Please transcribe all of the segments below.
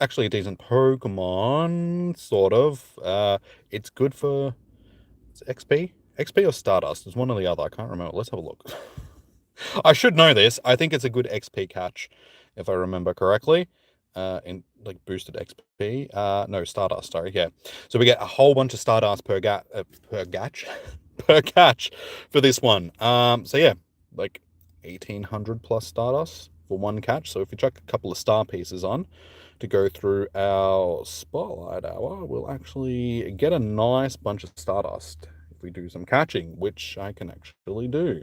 actually a decent Pokemon, sort of. It's good for XP? XP or Stardust? It's one or the other. I can't remember. Let's have a look. I should know this. I think it's a good XP catch, if I remember correctly. In like boosted XP. No, Stardust. Sorry, yeah. So we get a whole bunch of Stardust per catch, per catch for this one. So yeah, like 1800 plus Stardust for one catch. So if we chuck a couple of star pieces on to go through our Spotlight Hour, we'll actually get a nice bunch of Stardust if we do some catching, which I can actually do.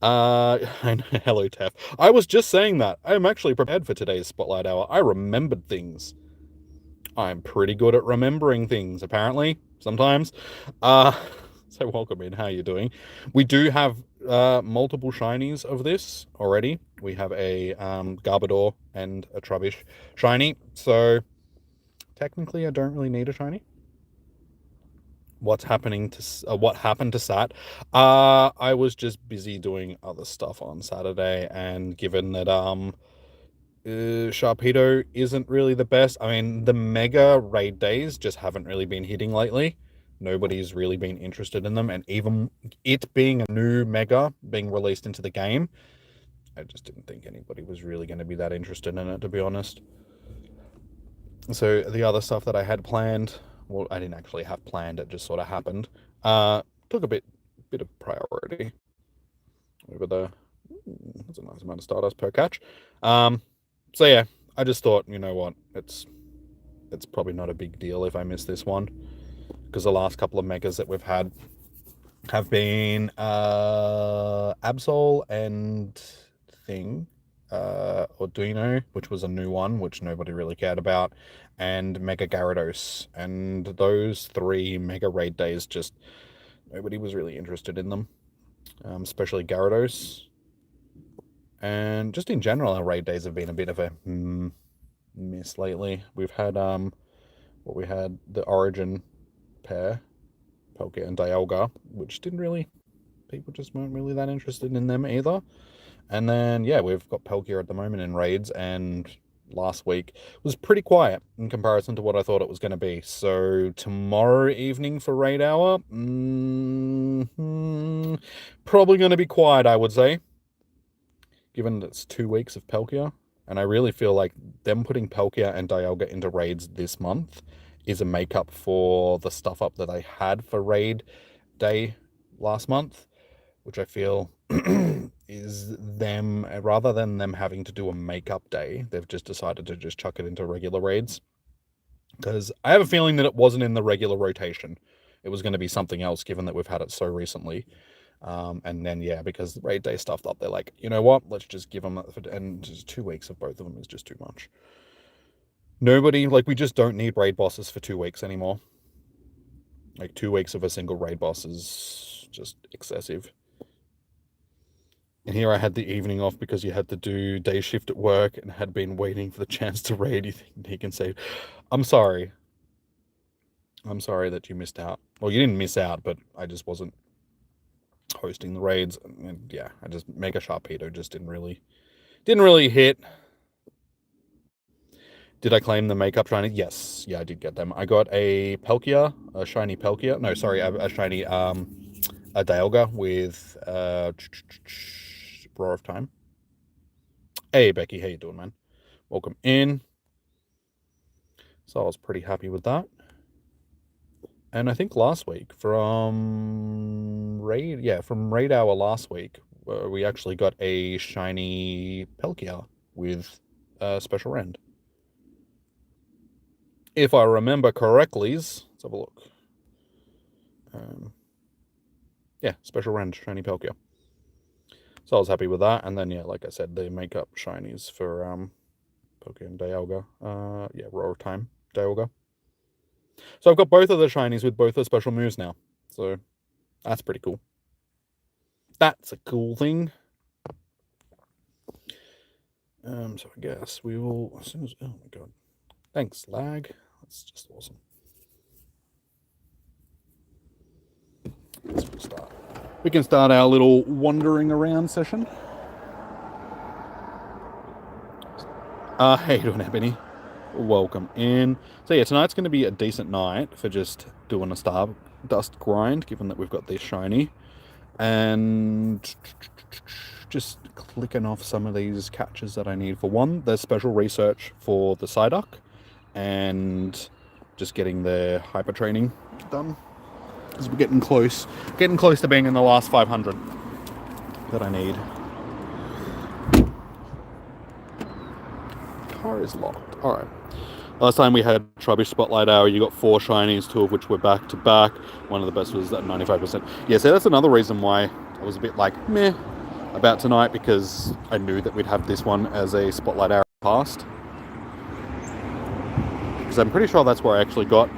I know, hello, Tef. I was just saying that. I'm actually prepared for today's Spotlight Hour. I remembered things. I'm pretty good at remembering things, apparently, sometimes. Uh, so welcome in. How are you doing? We do have multiple shinies of this already. We have a Garbodor and a Trubbish shiny. So technically, I don't really need a shiny. What happened to Sat? I was just busy doing other stuff on Saturday, and given that Sharpedo isn't really the best. I mean, the mega raid days just haven't really been hitting lately. Nobody's really been interested in them, and even it being a new mega being released into the game, I just didn't think anybody was really going to be that interested in it, to be honest. So the other stuff that I had planned, well, I didn't actually have planned, it just sort of happened. Took a bit of priority over the. That's a nice amount of Stardust per catch. So yeah, I just thought, you know what, it's probably not a big deal if I miss this one, because the last couple of megas that we've had have been Absol and Thing, Arduino, which was a new one, which nobody really cared about, and Mega Gyarados. And those three Mega Raid days, just nobody was really interested in them, especially Gyarados. And just in general, our raid days have been a bit of a miss lately. We've had we had the Origin pair, Palkia and Dialga, which didn't really, people just weren't really that interested in them either. And then yeah, we've got Palkia at the moment in raids, and last week was pretty quiet in comparison to what I thought it was going to be. So tomorrow evening for raid hour, probably going to be quiet, I would say, given that it's 2 weeks of Palkia. And I really feel like them putting Palkia and Dialga into raids this month is a makeup for the stuff up that they had for raid day last month, which I feel is them, rather than them having to do a makeup day, they've just decided to just chuck it into regular raids. Because I have a feeling that it wasn't in the regular rotation. It was going to be something else, given that we've had it so recently. And then, yeah, because the raid day stuff up, they're like, you know what, let's just give them, and just 2 weeks of both of them is just too much. Nobody, like, we just don't need raid bosses for 2 weeks anymore. Like, 2 weeks of a single raid boss is just excessive. And here I had the evening off because you had to do day shift at work and had been waiting for the chance to raid. You think he can say, I'm sorry. I'm sorry that you missed out. Well, you didn't miss out, but I just wasn't hosting the raids. And yeah, I just, Mega Sharpedo just didn't really hit. Did I claim the makeup shiny? Yes. Yeah, I did get them. I got a Palkia, a shiny Palkia. No, sorry, a shiny a Dialga with Roar of Time. Hey Becky, how you doing, man? Welcome in. So I was pretty happy with that. And I think last week from raid hour last week, we actually got a shiny Palkia with special rend. If I remember correctly, let's have a look. Yeah, special rend, shiny Palkia. So I was happy with that. And then, yeah, like I said, the makeup shinies for Palkia and Dialga. Yeah, Roar Time, Dialga. So I've got both of the shinies with both the special moves now. So that's pretty cool. That's a cool thing. So I guess we will, as soon as, oh my god. Thanks, lag. That's just awesome. Let's start. We can start our little wandering around session. How you doing, Ebony? welcome in. So yeah, tonight's going to be a decent night for just doing a Stardust grind, given that we've got this shiny. And just clicking off some of these catches that I need. For one, there's special research for the Psyduck, and just getting the hyper training done. Because we're getting close to being in the last 500 that I need. Car is locked. Alright. Last time we had Trubbish Spotlight Hour, you got 4 shinies, 2 of which were back to back. One of the best was at 95%. Yeah, so that's another reason why I was a bit like, meh, about tonight, because I knew that we'd have this one as a Spotlight Hour past. Because I'm pretty sure that's where I actually got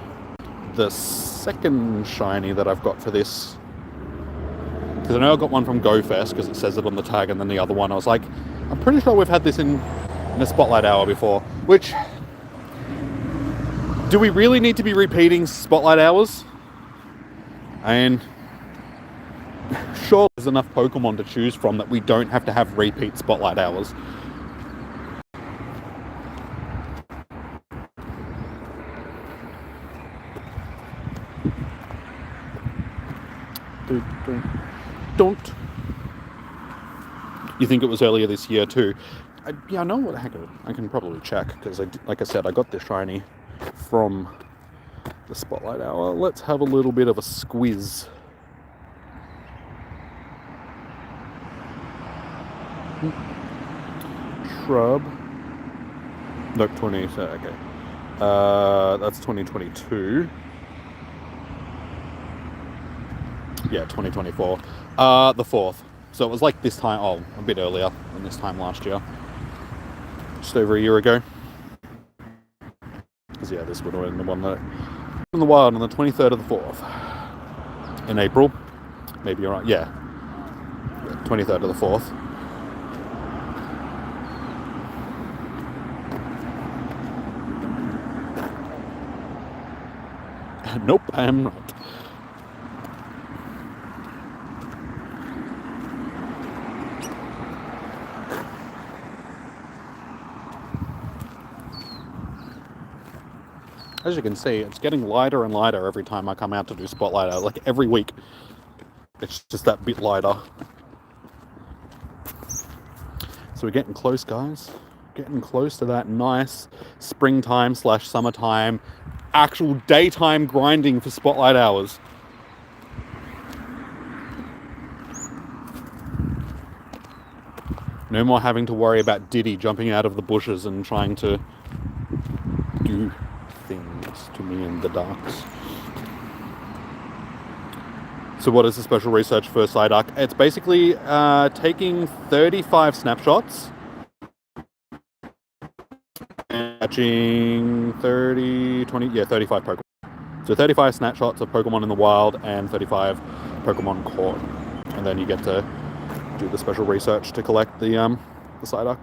the second shiny that I've got for this. Because I know I got one from GoFest, because it says it on the tag, and then the other one, I was like, I'm pretty sure we've had this in a Spotlight Hour before. Which, do we really need to be repeating Spotlight Hours? And sure, there's enough Pokemon to choose from that we don't have to have repeat Spotlight Hours. Don't. You think it was earlier this year too? Yeah, no, what the heck, I can probably check, because like I said, I got this shiny from the Spotlight Hour. Let's have a little bit of a squiz. Shrub. Nope, 20, so okay. That's 2022. Yeah, 2024. The 4th. So it was like this time, a bit earlier than this time last year. Just over a year ago. Because yeah, this would have been the one that in the wild on the 23rd of the 4th. In April. Maybe you're right, yeah. 23rd of the 4th. Nope, I am not. As you can see, it's getting lighter and lighter every time I come out to do Spotlight Hour. Like every week, it's just that bit lighter. So we're getting close, guys. Getting close to that nice springtime / summertime, actual daytime grinding for Spotlight Hours. No more having to worry about Diddy jumping out of the bushes and trying to do things to me in the darks. So what is the special research for Psyduck? It's basically taking 35 snapshots and catching 35 Pokemon. So 35 snapshots of Pokemon in the wild and 35 Pokemon caught. And then you get to do the special research to collect the Psyduck.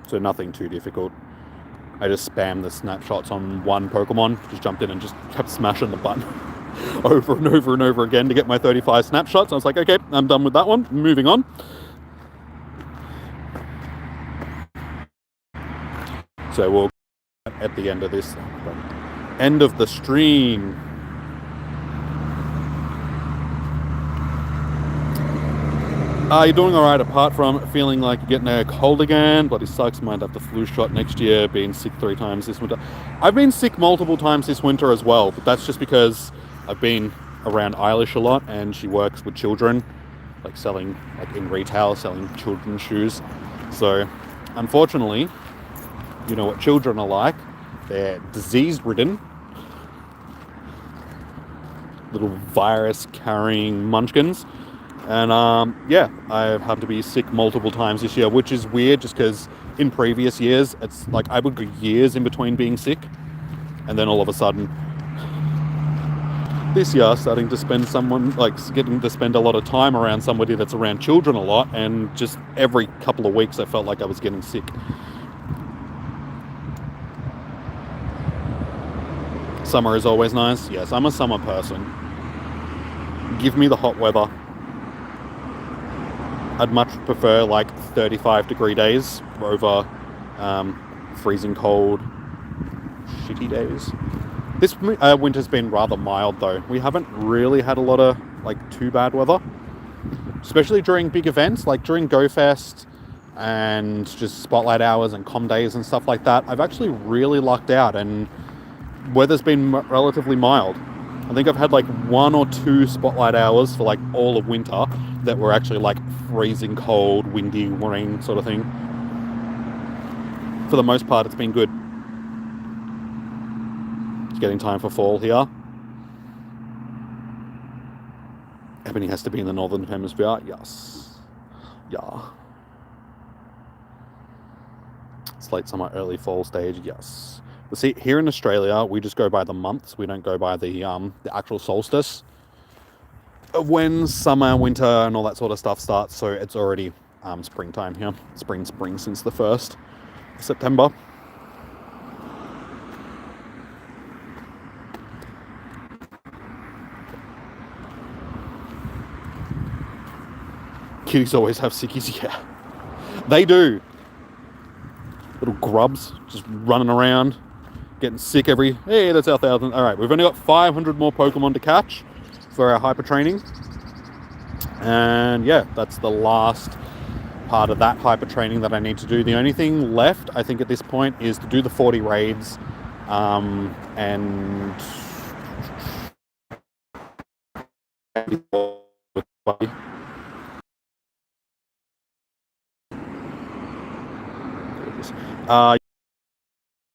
So nothing too difficult. I just spammed the snapshots on one Pokemon, just jumped in and just kept smashing the button over and over and over again to get my 35 snapshots. I was like, okay, I'm done with that one, moving on. So we'll at the end of this, end of the stream. You're doing alright apart from feeling like you're getting a cold again. Bloody sucks, might have the flu shot next year, being sick 3 times this winter. I've been sick multiple times this winter as well, but that's just because I've been around Eilish a lot and she works with children, like selling, like in retail, selling children's shoes. So, unfortunately, you know what children are like. They're disease-ridden, little virus-carrying munchkins. And yeah, I've had to be sick multiple times this year, which is weird just because in previous years, it's like I would go years in between being sick. And then all of a sudden, this year, starting to spend getting to spend a lot of time around somebody that's around children a lot. And just every couple of weeks, I felt like I was getting sick. Summer is always nice. Yes, I'm a summer person. Give me the hot weather. I'd much prefer like 35-degree days over freezing cold, shitty days. This winter's been rather mild though. We haven't really had a lot of like too bad weather, especially during big events like during GoFest and just Spotlight Hours and Com Days and stuff like that. I've actually really lucked out and weather's been relatively mild. I think I've had like 1 or 2 Spotlight Hours for like all of winter that were actually like freezing cold, windy, rain sort of thing. For the most part, it's been good. It's getting time for fall here. Ebony has to be in the Northern Hemisphere. Yes. Yeah. It's late summer, early fall stage. Yes. But see, here in Australia, we just go by the months. We don't go by the actual solstice of when summer, winter, and all that sort of stuff starts. So it's already springtime here. Spring since the 1st of September. Kitties always have sickies, yeah. They do. Little grubs just running around. Getting sick hey, that's our 1,000. All right, we've only got 500 more Pokemon to catch for our hyper training. And yeah, that's the last part of that hyper training that I need to do. The only thing left, I think at this point, is to do the 40 raids. And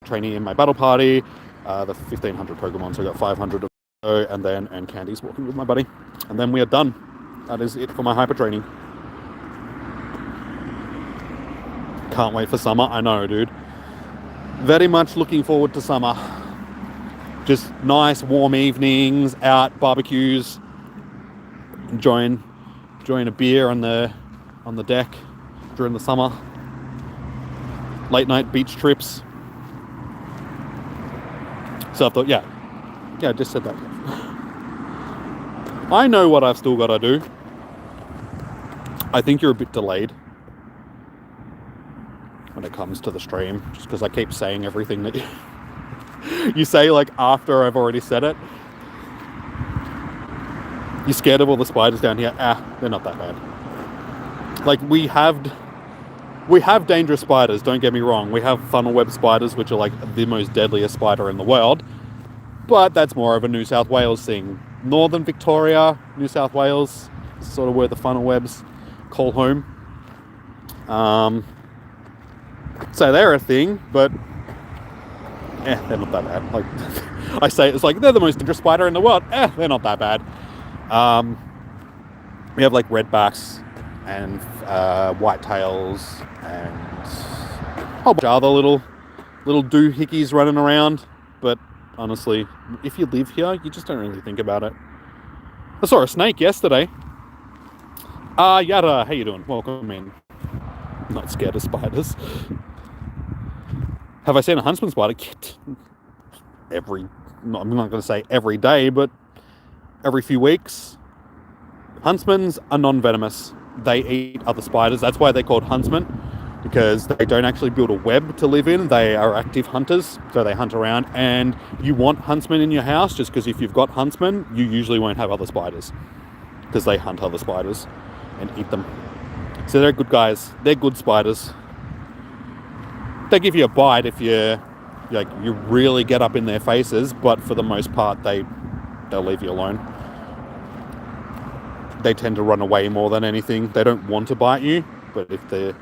training in my battle party, the 1,500 Pokemon, so I got 500 of those, and then earn candies walking with my buddy. And then we are done. That is it for my hyper training. Can't wait for summer. I know, dude. Very much looking forward to summer. Just nice warm evenings, out, barbecues, enjoying a beer on the deck during the summer. Late night beach trips. So I thought, yeah, I just said that. I know what I've still got to do. I think you're a bit delayed when it comes to the stream, just because I keep saying everything that you say like after I've already said it. You scared of all the spiders down here? They're not that bad. Like we have dangerous spiders, don't get me wrong. We have funnel web spiders, which are like the most deadliest spider in the world. But that's more of a New South Wales thing. Northern Victoria, New South Wales, sort of where the funnel webs call home. So they're a thing, but they're not that bad. Like I say, it's like they're the most dangerous spider in the world. They're not that bad. We have like redbacks and whitetails and a whole bunch of other little doohickeys running around. But honestly, if you live here, you just don't really think about it. I saw a snake yesterday. Yada, how you doing? Welcome in. I'm not scared of spiders. Have I seen a huntsman spider? I'm not going to say every day, but every few weeks. Huntsmans are non-venomous. They eat other spiders. That's why they're called huntsmen, because they don't actually build a web to live in. They are active hunters, so they hunt around. And you want huntsmen in your house, just because if you've got huntsmen, you usually won't have other spiders, because they hunt other spiders and eat them. So they're good guys. They're good spiders. They give you a bite if you really get up in their faces, but for the most part, they'll leave you alone. They tend to run away more than anything. They don't want to bite you, but if they're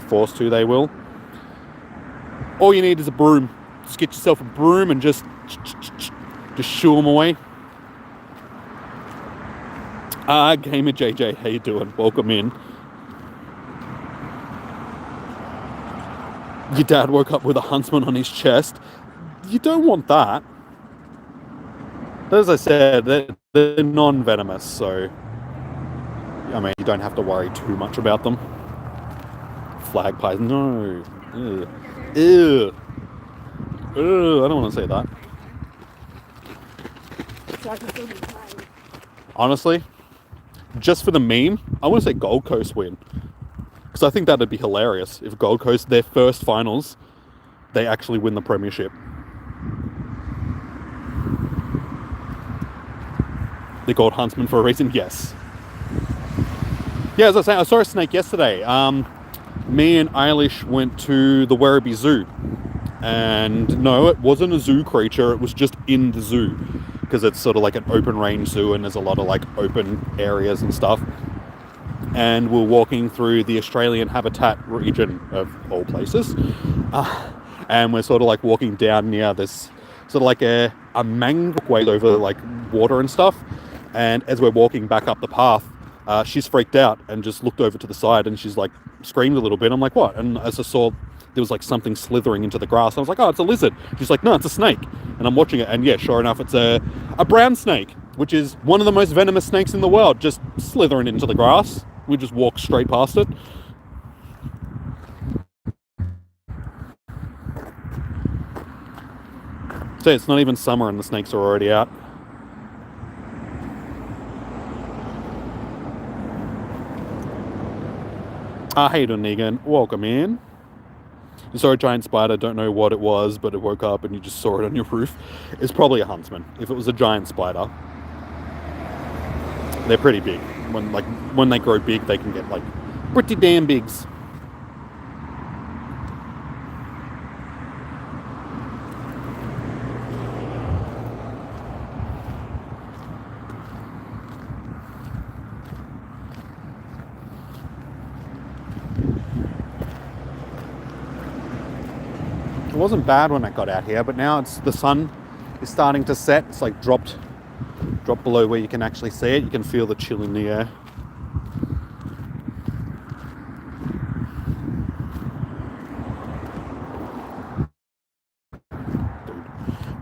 forced to, they will. All you need is a broom. Just get yourself a broom and just shoo them away. Gamer JJ, how you doing? Welcome in. Your dad woke up with a huntsman on his chest. You don't want that. As I said, they're non-venomous, so I mean, you don't have to worry too much about them. Flag pies, no. Ew. Ew. Ew. I don't want to say that. Honestly, just for the meme, I want to say Gold Coast win. Because I think that'd be hilarious if Gold Coast, their first finals, they actually win the premiership. They're called Huntsman for a reason, yes. Yeah, as I was saying, I saw a snake yesterday. Me and Eilish went to the Werribee Zoo. And no, it wasn't a zoo creature, it was just in the zoo. Because it's sort of like an open range zoo and there's a lot of like open areas and stuff. And we're walking through the Australian habitat region of all places. And we're sort of like walking down near this sort of like a mangrove way over like water and stuff. And as we're walking back up the path, she's freaked out and just looked over to the side and she's like screamed a little bit. I'm like, what? And as I saw, there was like something slithering into the grass. I was like, oh, it's a lizard. She's like, no, it's a snake. And I'm watching it, and yeah, sure enough, it's a brown snake, which is one of the most venomous snakes in the world, just slithering into the grass. We just walked straight past it. So it's not even summer and the snakes are already out. How you doing, Negan? Welcome in. You saw a giant spider, don't know what it was, but it woke up and you just saw it on your roof. It's probably a huntsman. If it was a giant spider, they're pretty big. When they grow big, they can get like pretty damn bigs. It wasn't bad when I got out here, but now the sun is starting to set. It's like dropped below where you can actually see it. You can feel the chill in the air. Dude,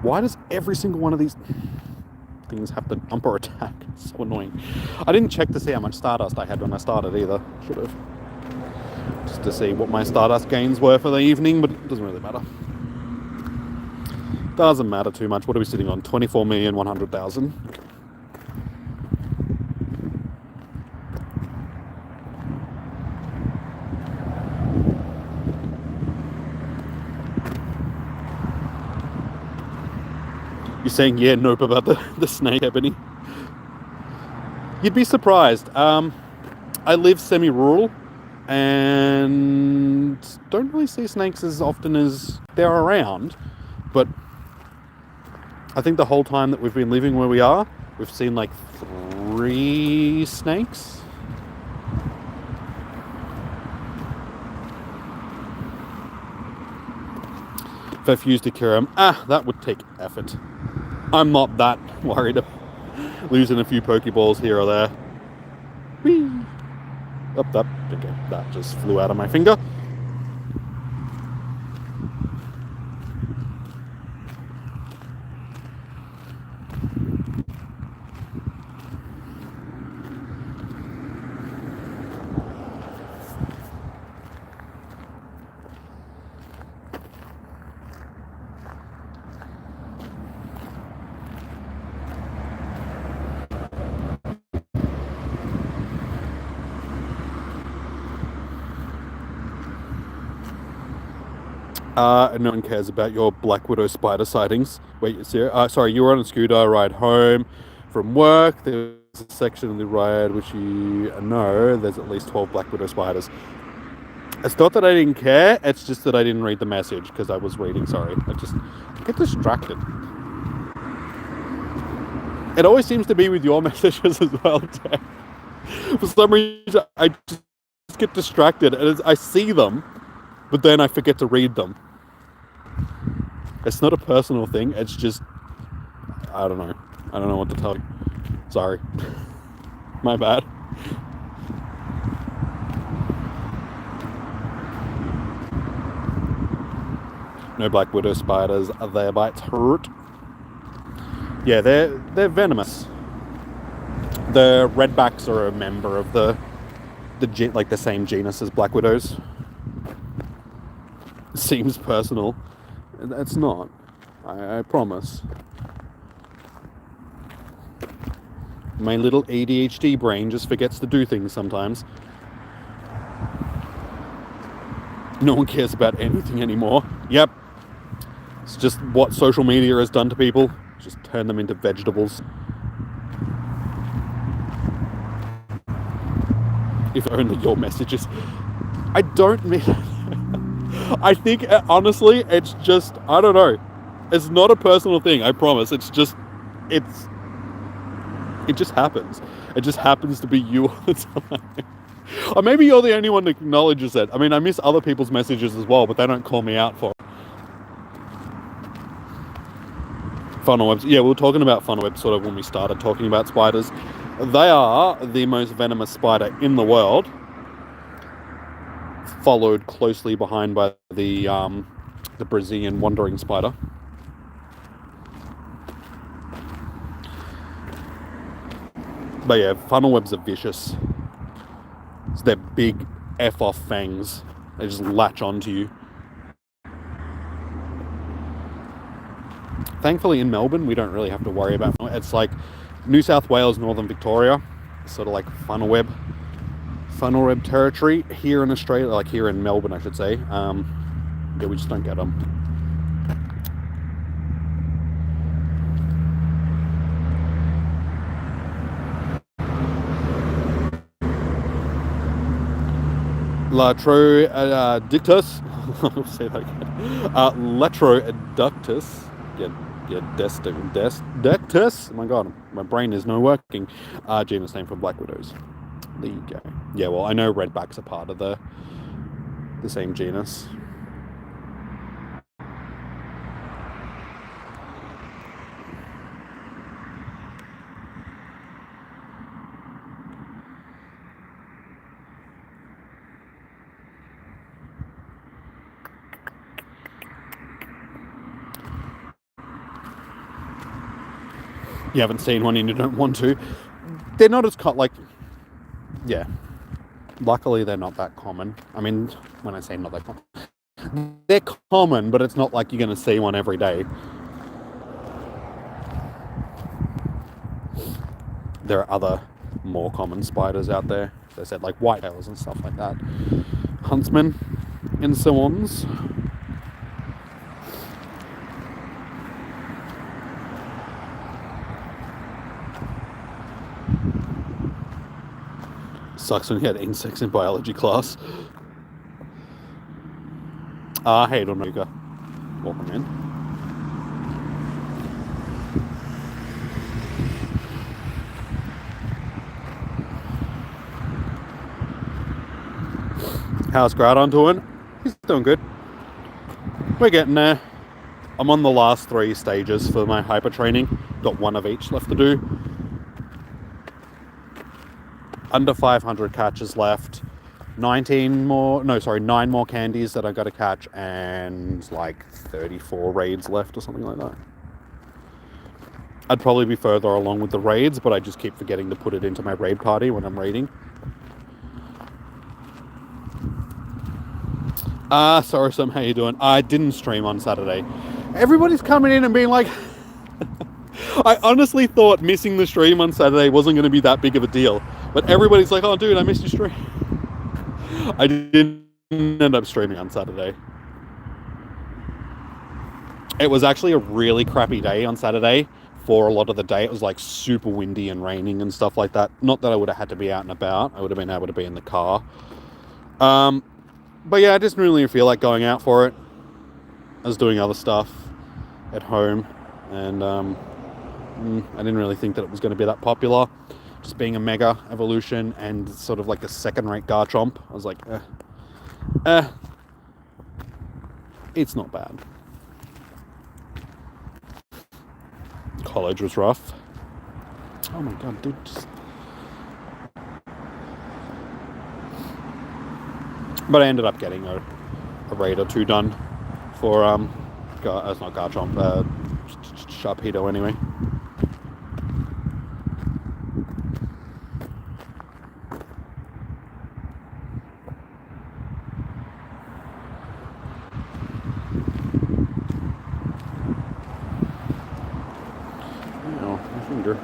why does every single one of these things have to jump or attack? It's so annoying. I didn't check to see how much Stardust I had when I started either. Should have. Just to see what my Stardust gains were for the evening, but it doesn't really matter. Doesn't matter too much. What are we sitting on? 24,100,000. You're saying, yeah, nope about the snake, Ebony? You'd be surprised. I live semi-rural and don't really see snakes as often as they're around, but I think the whole time that we've been living where we are, we've seen like 3 snakes. If I fused to cure them, that would take effort. I'm not that worried about losing a few Pokeballs here or there. Whee! Okay, that just flew out of my finger. No one cares about your Black Widow spider sightings. Wait, sorry, you were on a scooter ride home from work. There's a section of the ride which you know there's at least 12 Black Widow spiders. It's not that I didn't care, it's just that I didn't read the message because I was reading, sorry. I get distracted. It always seems to be with your messages as well, Jack. For some reason, I just get distracted and I see them, but then I forget to read them. It's not a personal thing, it's just, I don't know. I don't know what to tell you. Sorry. My bad. No Black Widow spiders, their bites hurt. Yeah, they're venomous. The redbacks are a member of the same genus as Black Widows. Seems personal. It's not. I promise. My little ADHD brain just forgets to do things sometimes. No one cares about anything anymore. Yep. It's just what social media has done to people. Just turn them into vegetables. If only your messages. I don't mean... I think, honestly, it's just... I don't know. It's not a personal thing, I promise. It's just... It just happens. It just happens to be you all the time. Or maybe you're the only one that acknowledges it. I mean, I miss other people's messages as well, but they don't call me out for it. Funnel webs. Yeah, we were talking about funnel webs sort of when we started talking about spiders. They are the most venomous spider in the world, followed closely behind by the Brazilian wandering spider. But yeah, funnel webs are vicious. It's their big F-off fangs. They just latch onto you. Thankfully in Melbourne, we don't really have to worry about it. It's like New South Wales, Northern Victoria, sort of like funnel web territory. Here in Australia, like here in Melbourne, I should say, yeah, we just don't get them. Latrodictus. I'll say that again. Latrodictus. Dectus. Oh my god, my brain is not working. Genus name for black widows. There you go. Yeah, well, I know redbacks are part of the same genus. You haven't seen one and you don't want to. They're not as like, yeah. Luckily, they're not that common. I mean, when I say not that common, they're common, but it's not like you're going to see one every day. There are other more common spiders out there. As I said, like whitetails and stuff like that. Huntsmen and so on. Sucks when you had insects in biology class. Hey, Donuga. Welcome in. How's Gradon doing? He's doing good. We're getting there. I'm on the last 3 stages for my hyper training. Got 1 of each left to do. Under 500 catches left. 9 more candies that I got to catch, and like 34 raids left or something like that. I'd probably be further along with the raids, but I just keep forgetting to put it into my raid party when I'm raiding. Sorry, Sam, how you doing? I didn't stream on Saturday. Everybody's coming in and being like... I honestly thought missing the stream on Saturday wasn't going to be that big of a deal. But everybody's like, oh, dude, I missed your stream. I didn't end up streaming on Saturday. It was actually a really crappy day on Saturday. For a lot of the day, it was like super windy and raining and stuff like that. Not that I would have had to be out and about. I would have been able to be in the car. But yeah, I just didn't really feel like going out for it. I was doing other stuff at home. And I didn't really think that it was going to be that popular. Just being a mega evolution and sort of like a second-rate Garchomp. I was like, it's not bad. College was rough. Oh my god, dude. But I ended up getting a raid or 2 done for, it's not Garchomp, Sharpedo anyway. Oh, my finger.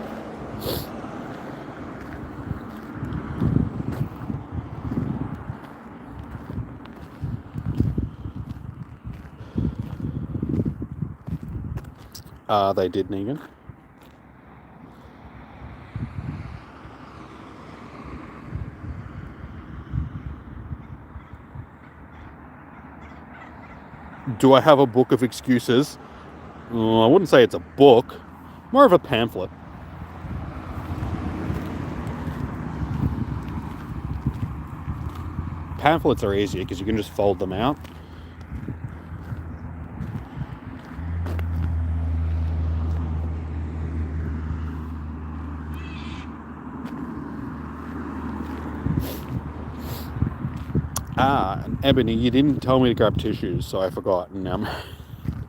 They did, Negan. Do I have a book of excuses? I wouldn't say it's a book. More of a pamphlet. Pamphlets are easier because you can just fold them out. And Ebony, you didn't tell me to grab tissues, so I forgot. And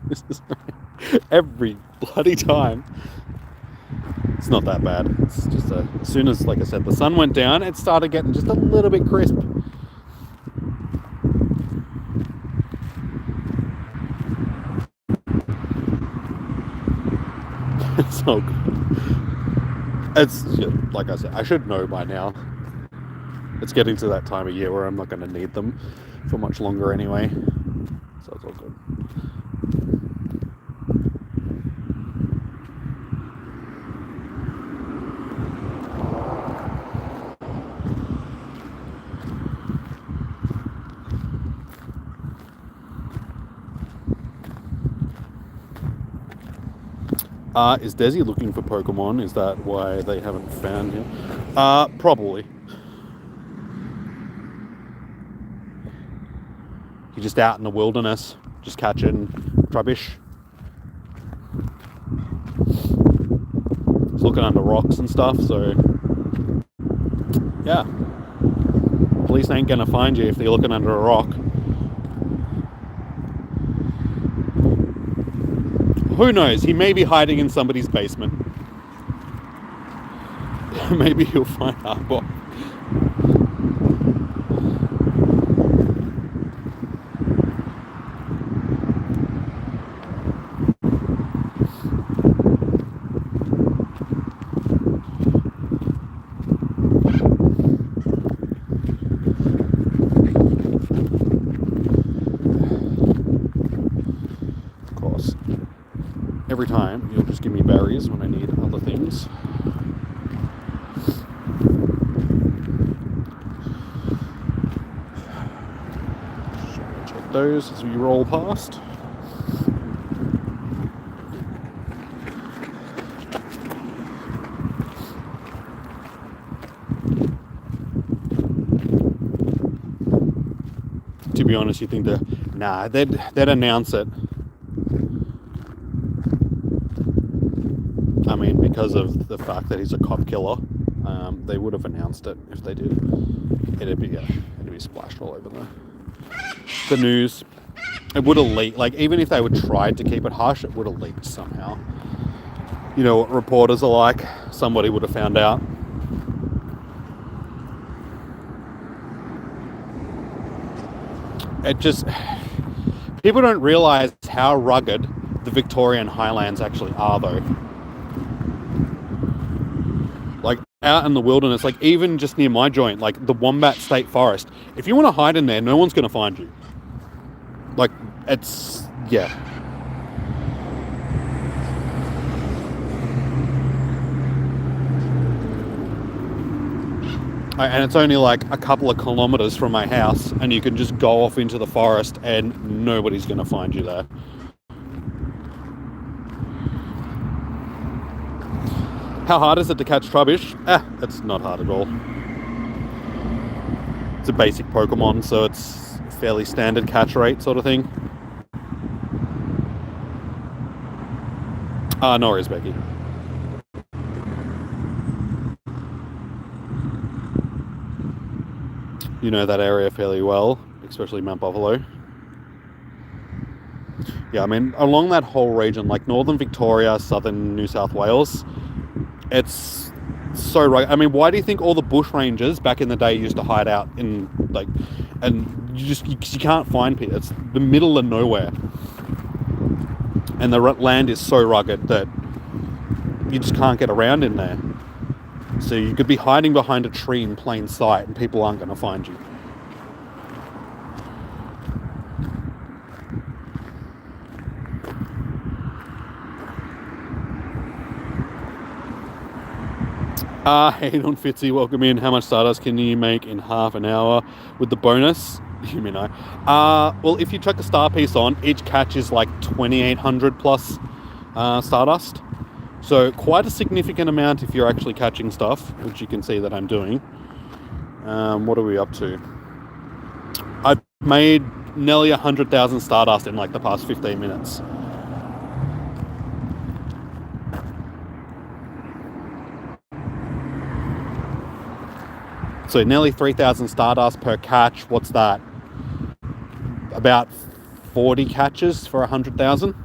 this is every bloody time. It's not that bad. It's just as soon as, like I said, the sun went down, it started getting just a little bit crisp. It's so good. It's like I said, I should know by now. It's getting to that time of year where I'm not going to need them for much longer anyway. So it's all good. Is Desi looking for Pokemon? Is that why they haven't found him? Probably. He's just out in the wilderness, just catching Trubbish. He's looking under rocks and stuff, so yeah. Police ain't gonna find you if they're looking under a rock. Who knows? He may be hiding in somebody's basement. Maybe he'll find Arbok. Every time, you'll just give me berries when I need other things. Check those as we roll past. To be honest, you think they'd announce it. I mean, because of the fact that he's a cop killer, they would have announced it if they did. It'd be splashed all over the news. It would have leaked. Like, even if they would try to keep it hush, it would have leaked somehow. You know what reporters are like. Somebody would have found out. People don't realise how rugged the Victorian Highlands actually are, though. Like, out in the wilderness, like even just near my joint, like the Wombat State Forest, if you want to hide in there, no one's going to find you. Like, it's, yeah. And it's only like a couple of kilometers from my house, and you can just go off into the forest and nobody's going to find you there. How hard is it to catch Trubbish? It's not hard at all. It's a basic Pokemon, so it's a fairly standard catch rate sort of thing. No worries, Becky. You know that area fairly well, especially Mount Buffalo. Yeah, I mean, along that whole region, like northern Victoria, southern New South Wales, it's so right. I mean, why do you think all the bushrangers back in the day used to hide out in, like, and you can't find people? It's the middle of nowhere. And the land is so rugged that you just can't get around in there. So you could be hiding behind a tree in plain sight and people aren't going to find you. Hey on Fitzy, welcome in. How much Stardust can you make in half an hour with the bonus? You mean I? Well, if you chuck a star piece on, each catch is like 2,800 plus Stardust. So quite a significant amount if you're actually catching stuff, which you can see that I'm doing. What are we up to? I've made nearly 100,000 Stardust in like the past 15 minutes. So nearly 3,000 Stardust per catch. What's that? About 40 catches for 100,000.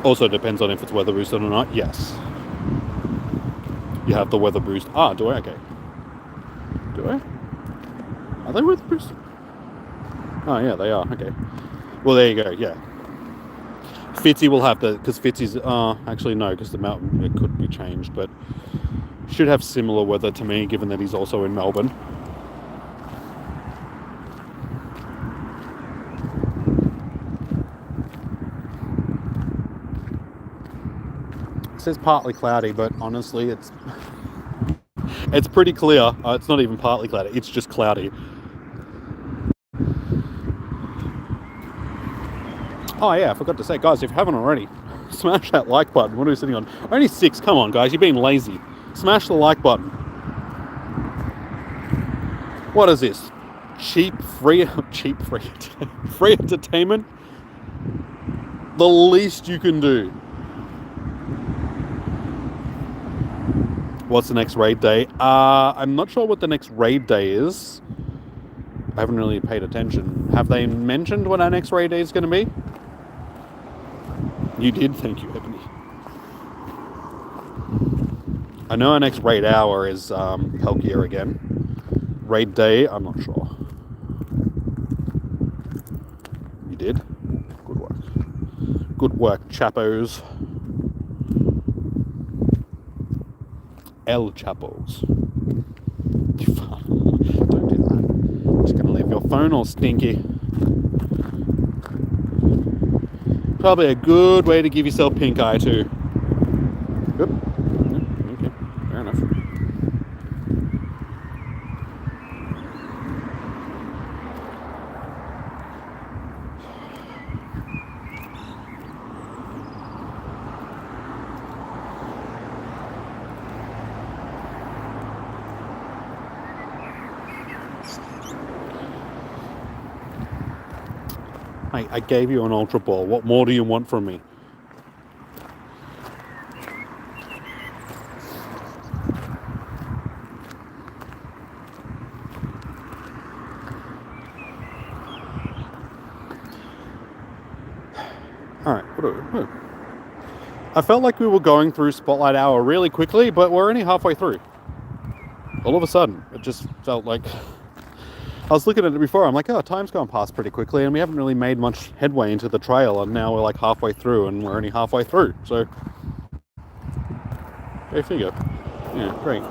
Also depends on if it's weather boosted or not. Yes. You have the weather boost. Do I? Okay. Do I? Are they weather boosted? Oh, yeah, they are. Okay. Well, there you go. Yeah. Fitzy will have the... Because Fitzy's... actually, no, because the mountain, it could be changed, but... Should have similar weather to me, given that he's also in Melbourne. It says partly cloudy, but honestly, it's pretty clear. It's not even partly cloudy. It's just cloudy. Oh yeah, I forgot to say, guys, if you haven't already, smash that like button. What are we sitting on? Only 6. Come on, guys, you're being lazy. Smash the like button. What is this? Free entertainment? The least you can do. What's the next raid day? I'm not sure what the next raid day is. I haven't really paid attention. Have they mentioned what our next raid day is going to be? You did, thank you, Ebony. I know our next raid hour is Helgier again. Raid day, I'm not sure. You did? Good work. Good work, chappos. El Chapos. Don't do that. I'm just going to leave your phone all stinky. Probably a good way to give yourself pink eye too. Yep. Okay, fair enough. I gave you an Ultra Ball. What more do you want from me? Alright, I felt like we were going through Spotlight Hour really quickly, but we're only halfway through. All of a sudden, it just felt like... I was looking at it before, I'm like, oh, time's gone past pretty quickly, and we haven't really made much headway into the trail, and now we're like halfway through, and we're only halfway through, so... Go figure. Yeah, great.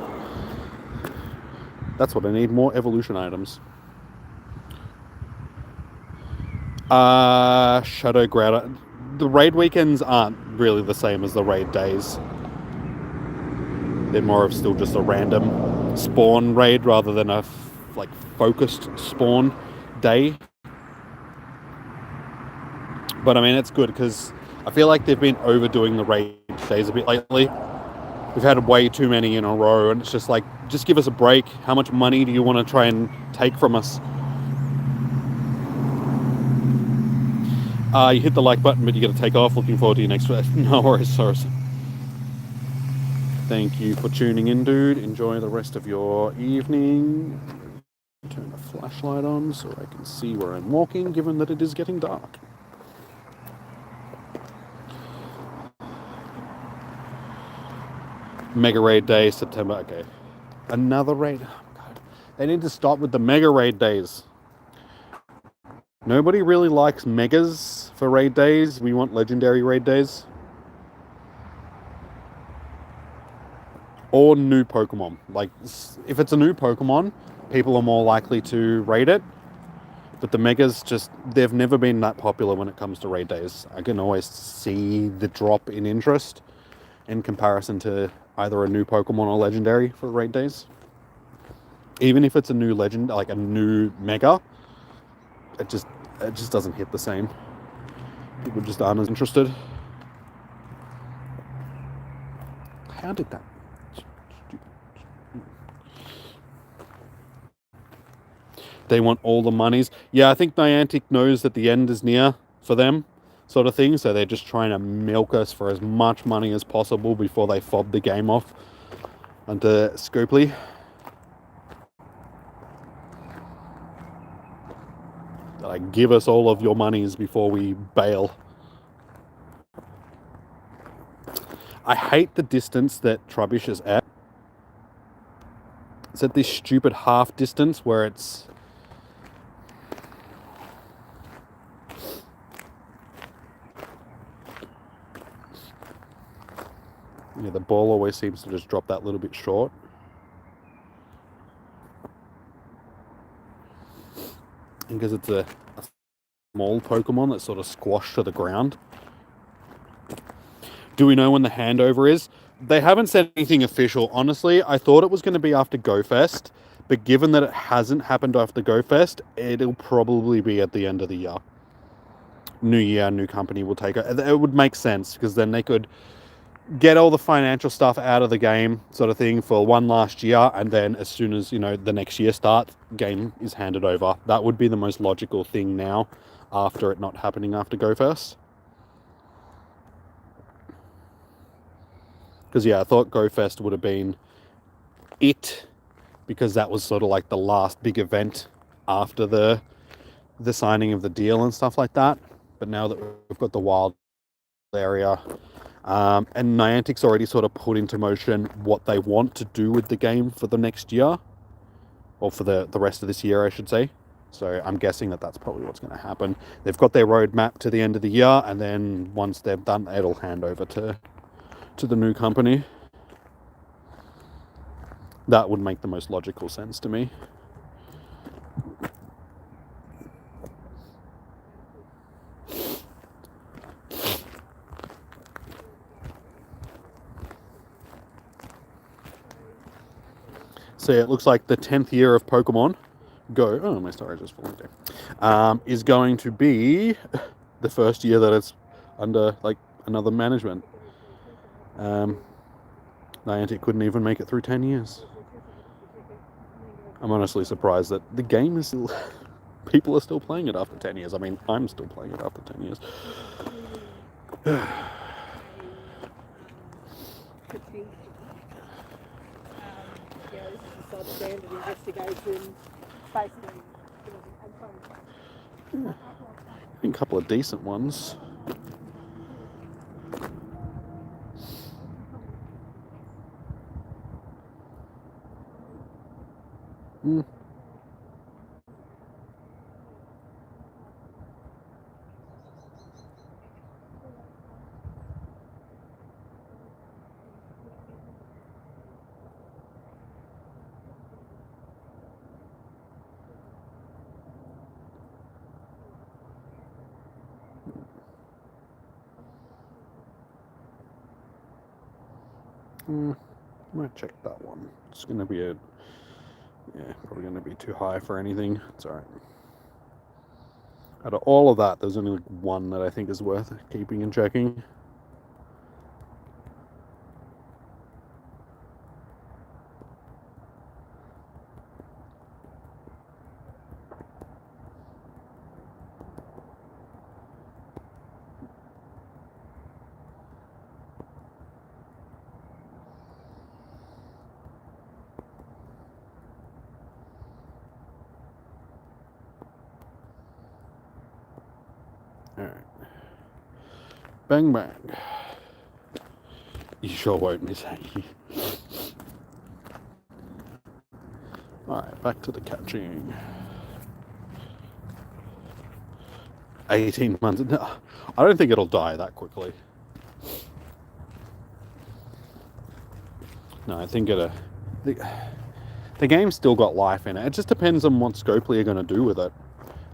That's what I need, more evolution items. Shadow Growler. The raid weekends aren't really the same as the raid days. They're more of still just a random spawn raid rather than a focused spawn day. But I mean, it's good because I feel like they've been overdoing the raid days a bit lately. We've had way too many in a row, and it's just like, just give us a break. How much money do you want to try and take from us? You hit the like button, but you got to take off. Looking forward to your next... No worries, sorry. Thank you for tuning in, dude. Enjoy the rest of your evening. Turn the flashlight on so I can see where I'm walking, given that it is getting dark. Mega Raid Day, September. Okay. Another raid. Oh, God. They need to stop with the Mega Raid Days. Nobody really likes Megas for raid days. We want Legendary Raid Days. Or new Pokemon. Like, if it's a new Pokemon, people are more likely to raid it. But the megas they've never been that popular when it comes to raid days. I can always see the drop in interest in comparison to either a new Pokemon or legendary for raid days. Even if it's a new legend, like a new mega, it just doesn't hit the same. People just aren't as interested. How did that? They want all the monies. Yeah, I think Niantic knows that the end is near for them, sort of thing. So they're just trying to milk us for as much money as possible before they fob the game off onto Scopely. Like, give us all of your monies before we bail. I hate the distance that Trubbish is at. It's at this stupid half distance where it's... Yeah, the ball always seems to just drop that little bit short. And because it's a small Pokemon that's sort of squashed to the ground. Do we know when the handover is? They haven't said anything official. Honestly, I thought it was going to be after GoFest, but given that it hasn't happened after GoFest, it'll probably be at the end of the year. New year, new company will take it. It would make sense, because then they could get all the financial stuff out of the game, sort of thing, for one last year, and then as soon as, the next year starts, game is handed over. That would be the most logical thing now, after it not happening after GoFest. Because, yeah, I thought GoFest would have been it, because that was sort of like the last big event after the signing of the deal and stuff like that. But now that we've got the wild area, and Niantic's already sort of put into motion what they want to do with the game for the next year, or for the rest of this year, I should say. So I'm guessing that that's probably what's going to happen. They've got their roadmap to the end of the year, and then once they've done, it'll hand over to the new company. That would make the most logical sense to me. So yeah, it looks like the 10th year of Pokemon Go. Oh, my storage is full today. Is going to be the first year that it's under like another management. Niantic couldn't even make it through 10 years. I'm honestly surprised that the game is still... people are still playing it after 10 years. I mean, I'm still playing it after 10 years. Standard investigation, basically. Yeah. A couple of decent ones. Might check that one. It's going to be probably going to be too high for anything. It's alright. Out of all of that, there's only like one that I think is worth keeping and checking. Alright. Bang bang. You sure won't miss any. Alright, back to the catching. 18 months. No, I don't think it'll die that quickly. No, I think the game's still got life in it. It just depends on what Scopely are going to do with it.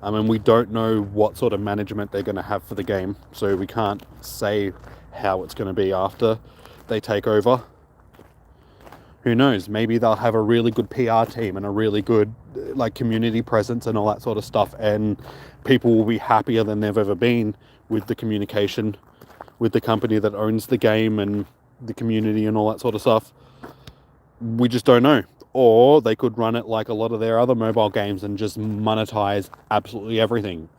I mean, we don't know what sort of management they're going to have for the game, so we can't say how it's going to be after they take over. Who knows? Maybe they'll have a really good PR team and a really good like community presence and all that sort of stuff, and people will be happier than they've ever been with the communication with the company that owns the game and the community and all that sort of stuff. We just don't know. Or they could run it like a lot of their other mobile games and just monetize absolutely everything.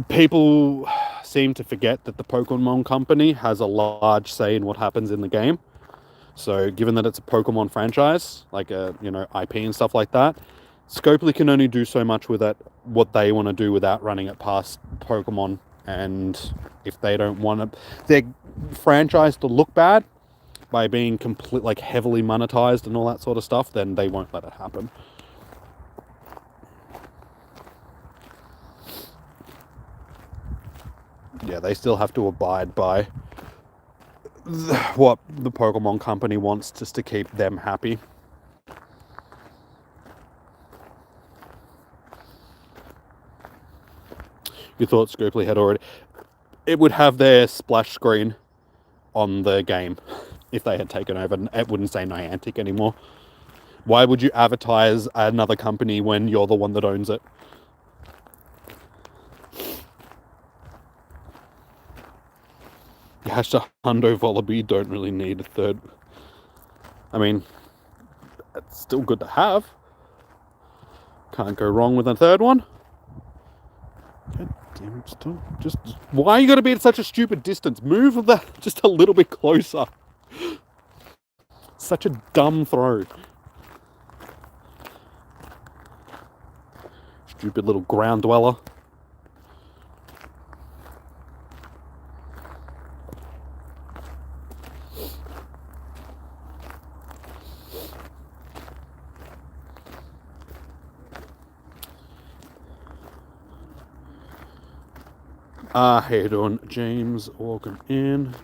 People seem to forget that the Pokemon company has a large say in what happens in the game. So given that it's a Pokemon franchise, like a IP and stuff like that, Scopely can only do so much with it, what they want to do without running it past Pokemon. And if they don't want their franchise to look bad by being like heavily monetized and all that sort of stuff, then they won't let it happen. Yeah, they still have to abide by what the Pokemon company wants, just to keep them happy. You thought Scopely had already... It would have their splash screen on the game if they had taken over. It wouldn't say Niantic anymore. Why would you advertise another company when you're the one that owns it? Hashtag Hundo Wallaby don't really need a third. I mean, it's still good to have. Can't go wrong with a third one. God damn it, still just why you gotta be at such a stupid distance? Move that just a little bit closer. Such a dumb throw. Stupid little ground dweller. How you doing, James? Welcome in.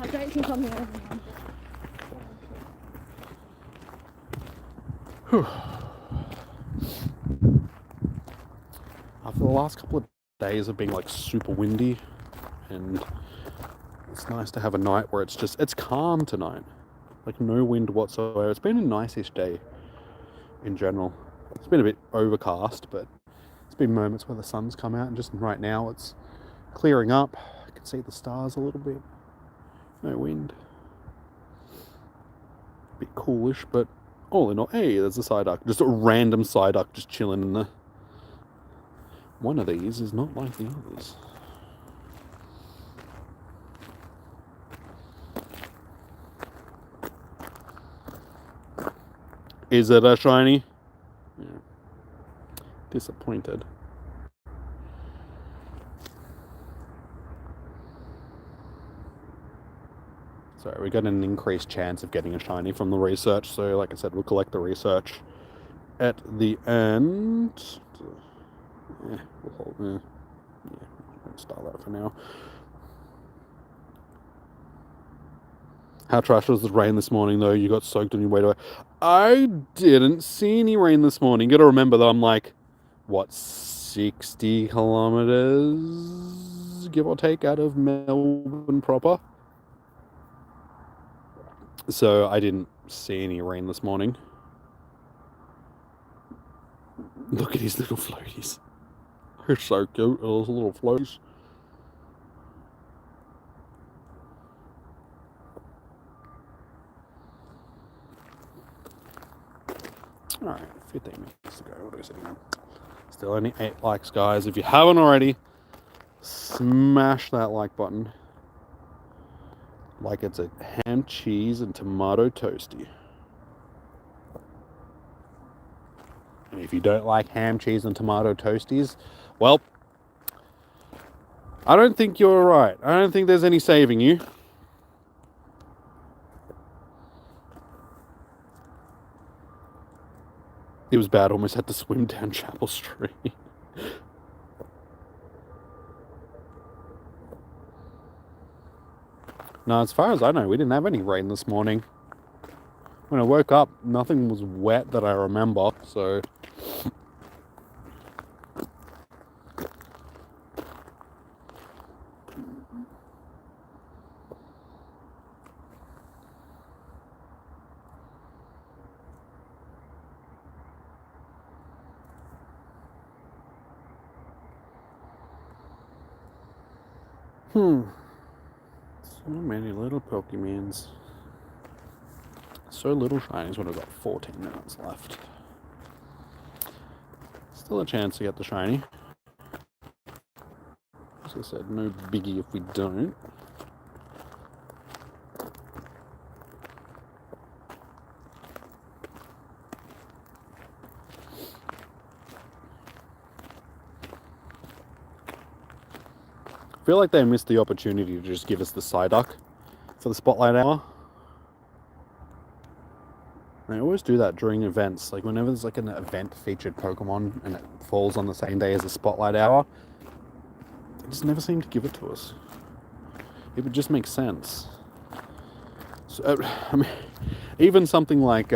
I don't think I'm the only one. After the last couple of days of being like super windy, and it's nice to have a night where it's calm tonight. Like no wind whatsoever. It's been a nice-ish day in general. It's been a bit overcast, but there's been moments where the sun's come out, and just right now it's clearing up. I can see the stars a little bit. No wind. A bit coolish, but all in all, hey, there's a Psyduck. Just a random Psyduck just chilling in there. One of these is not like the others. Is it a shiny? Yeah. Disappointed. So we got an increased chance of getting a shiny from the research. So like I said, we'll collect the research at the end. Yeah, we'll hold. Yeah, we'll start that for now. How trash was the rain this morning, though? You got soaked on your way to... I didn't see any rain this morning. You got to remember that I'm like, what, 60 kilometers, give or take, out of Melbourne proper. So I didn't see any rain this morning. Look at his little floaties. They're so cute, those little floaties. Alright, 15 minutes to go. What are we sitting on? Still only 8 likes, guys. If you haven't already, smash that like button. Like it's a ham, cheese, and tomato toasty. And if you don't like ham, cheese, and tomato toasties, well, I don't think you're right. I don't think there's any saving you. It was bad. Almost had to swim down Chapel Street. No, as far as I know, we didn't have any rain this morning. When I woke up, nothing was wet that I remember, so... So many little Pokemons. So little shinies when I've got 14 minutes left. Still a chance to get the shiny. As I said, no biggie if we don't. I feel like they missed the opportunity to just give us the Psyduck for the Spotlight Hour. They always do that during events. Like whenever there's like an event featured Pokemon and it falls on the same day as the Spotlight Hour, they just never seem to give it to us. It would just make sense. So, I mean, even something like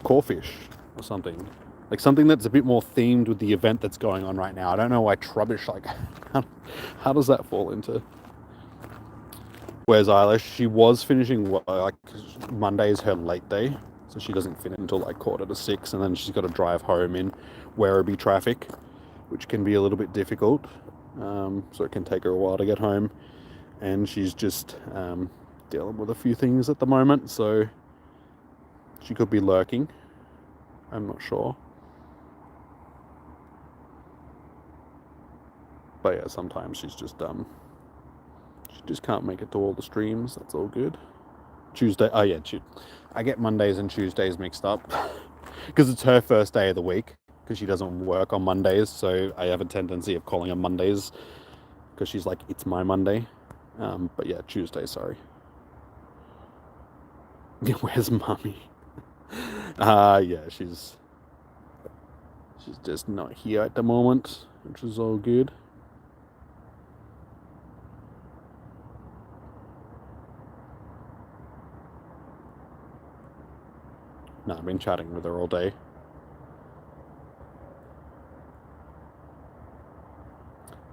Corfish or something. Like something that's a bit more themed with the event that's going on right now. I don't know why Trubbish, like, how does that fall into? Where's Eilish? She was finishing, like, Monday is her late day. So she doesn't finish until like 5:45, and then she's got to drive home in Werribee traffic, which can be a little bit difficult. So it can take her a while to get home. And she's just dealing with a few things at the moment, so she could be lurking. I'm not sure. But yeah, sometimes she's just she just can't make it to all the streams. That's all good. Tuesday, oh yeah, I get Mondays and Tuesdays mixed up because it's her first day of the week because she doesn't work on Mondays, so I have a tendency of calling her Mondays because she's like, it's my Monday. But yeah, Tuesday, sorry. Where's Mummy? Yeah, she's just not here at the moment, which is all good. No, I've been chatting with her all day.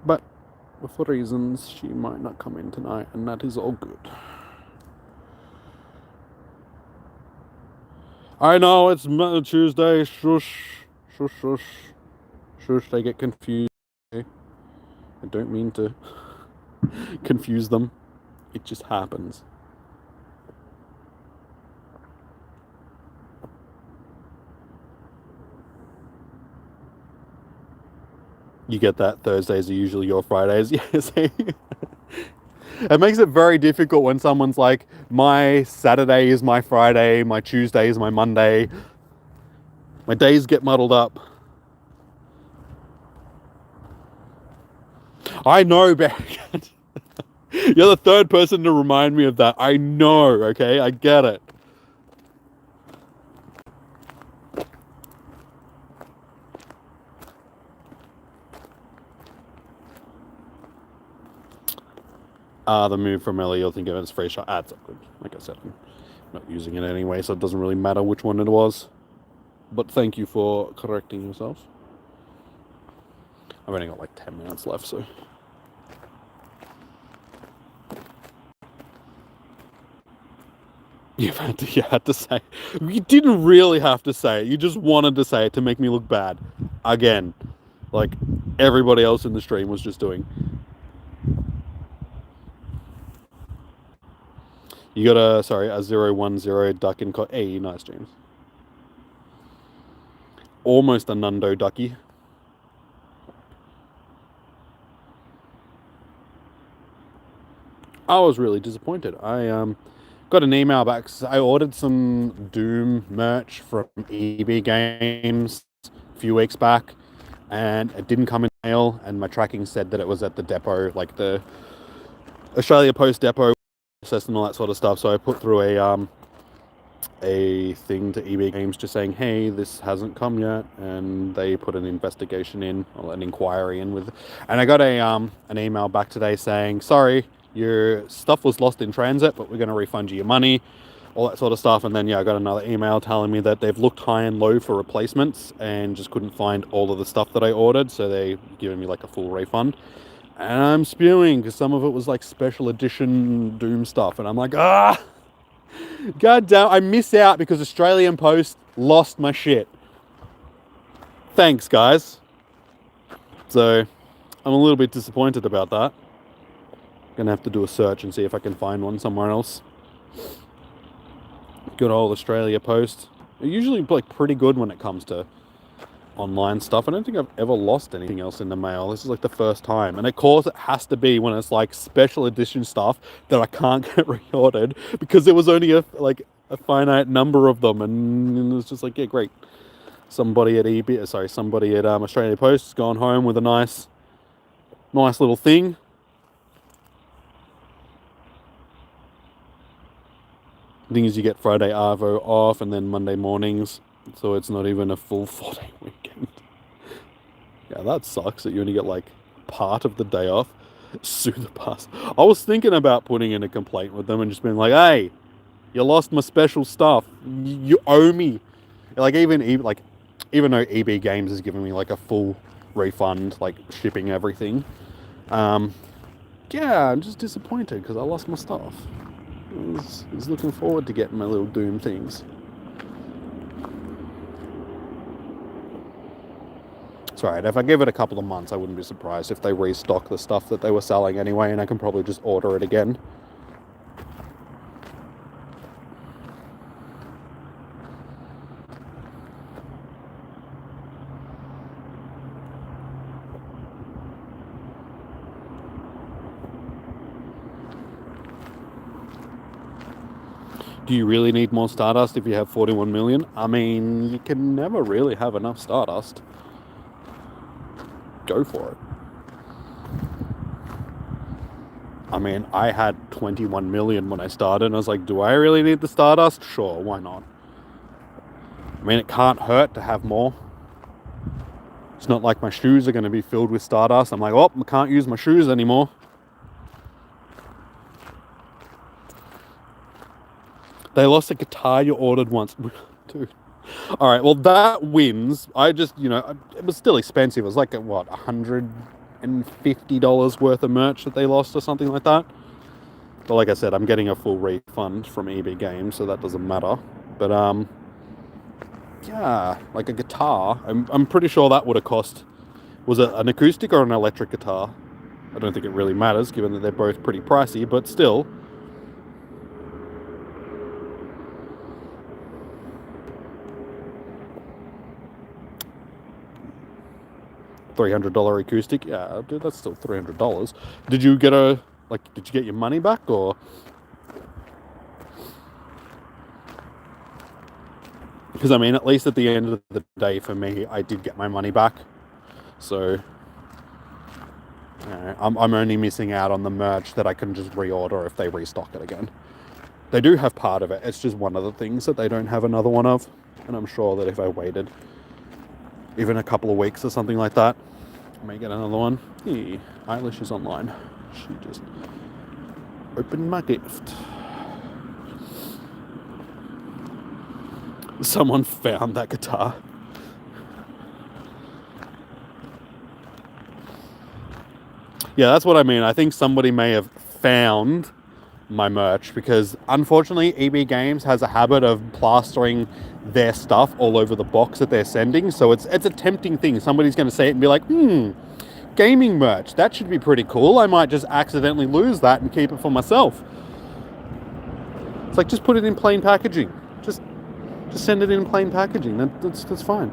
But for reasons, she might not come in tonight, and that is all good. I know it's Tuesday. Shush, shush, shush, shush. They get confused. I don't mean to confuse them. It just happens. You get that Thursdays are usually your Fridays. Yes. It makes it very difficult when someone's like, my Saturday is my Friday, my Tuesday is my Monday. My days get muddled up. I know, Bearcat. You're the third person to remind me of that. I know, okay? I get it. The move from Ellie, you'll think of it as free shot. It's not good. Like I said, I'm not using it anyway, so it doesn't really matter which one it was. But thank you for correcting yourself. I've only got like 10 minutes left, so... You had to say. You didn't really have to say it. You just wanted to say it to make me look bad. Again. Like everybody else in the stream was just doing. You got a 010 duck in... Hey, nice, James. Almost a Nundo ducky. I was really disappointed. I got an email back. I ordered some Doom merch from EB Games a few weeks back, and it didn't come in mail, and my tracking said that it was at the depot, like the Australia Post depot process and all that sort of stuff. So I put through a thing to EB Games just saying, hey, this hasn't come yet, and they put an investigation in, or an inquiry in with, and I got an email back today saying, sorry, your stuff was lost in transit, but we're going to refund you your money, all that sort of stuff. And then, yeah, I got another email telling me that they've looked high and low for replacements and just couldn't find all of the stuff that I ordered. So they giving me like a full refund. And I'm spewing because some of it was like special edition Doom stuff. And I'm like, god damn, I miss out because Australian Post lost my shit. Thanks, guys. So I'm a little bit disappointed about that. Gonna have to do a search and see if I can find one somewhere else. Good old Australia Post. They're usually like pretty good when it comes to online stuff. I don't think I've ever lost anything else in the mail. This is like the first time. And of course it has to be when it's like special edition stuff that I can't get reordered because there was only a finite number of them, and it was just like, yeah, great. Somebody at Australia Post has gone home with a nice little thing. The thing is, you get Friday Arvo off and then Monday mornings, so it's not even a full 4-day weekend. Yeah, that sucks that you only get like part of the day off. Sue the pass. I was thinking about putting in a complaint with them and just being like, hey, you lost my special stuff. You owe me. Like even though EB Games is giving me like a full refund, like shipping everything. Yeah, I'm just disappointed because I lost my stuff. I was looking forward to getting my little Doom things. It's alright, if I give it a couple of months, I wouldn't be surprised if they restock the stuff that they were selling anyway, and I can probably just order it again. Do you really need more Stardust if you have 41 million? I mean, you can never really have enough Stardust. Go for it. I mean, I had 21 million when I started, and I was like, do I really need the Stardust? Sure, why not? I mean, it can't hurt to have more. It's not like my shoes are going to be filled with Stardust. I'm like, oh, I can't use my shoes anymore. They lost a guitar you ordered once. Dude. All right, well, that wins. I just, it was still expensive. It was like, what, $150 worth of merch that they lost or something like that. But like I said, I'm getting a full refund from EB Games, so that doesn't matter. But, yeah, like a guitar. I'm pretty sure that would have cost... Was it an acoustic or an electric guitar? I don't think it really matters, given that they're both pretty pricey, but still... $300 acoustic, yeah, dude, that's still $300. Did you get your money back, or? Because I mean, at least at the end of the day, for me, I did get my money back. So, I'm only missing out on the merch that I can just reorder if they restock it again. They do have part of it. It's just one of the things that they don't have another one of, and I'm sure that if I waited even a couple of weeks or something like that, I may get another one. Hey, Eilish is online. She just opened my gift. Someone found that guitar. Yeah, that's what I mean. I think somebody may have found my merch because unfortunately EB Games has a habit of plastering their stuff all over the box that they're sending, so it's a tempting thing. Somebody's going to say it and be like, gaming merch, that should be pretty cool. I might just accidentally lose that and keep it for myself. It's like, just put it in plain packaging. Just send it in plain packaging. That's fine.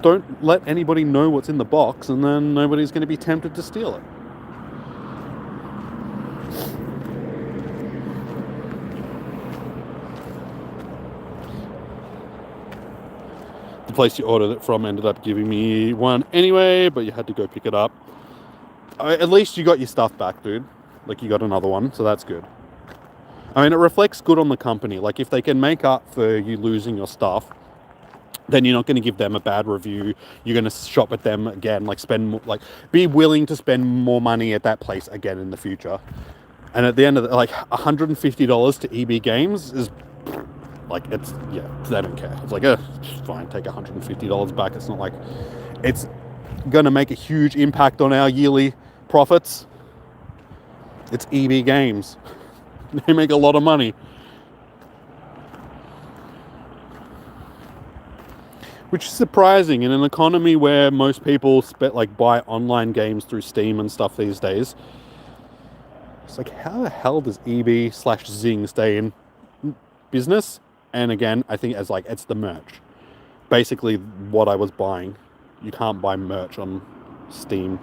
Don't let anybody know what's in the box, and then nobody's going to be tempted to steal it. The place you ordered it from ended up giving me one anyway, but you had to go pick it up. At least you got your stuff back, dude. Like, you got another one, so that's good. I mean, it reflects good on the company. Like, if they can make up for you losing your stuff, then you're not going to give them a bad review. You're going to shop at them again, be willing to spend more money at that place again in the future. And at the end of the, like $150 to EB Games is like, it's, yeah, they don't care. It's like, fine, take $150 back. It's not like it's going to make a huge impact on our yearly profits. It's EB Games. They make a lot of money. Which is surprising in an economy where most people buy online games through Steam and stuff these days. It's like, how the hell does EB/Zing stay in business? And again, I think it's the merch. Basically, what I was buying. You can't buy merch on Steam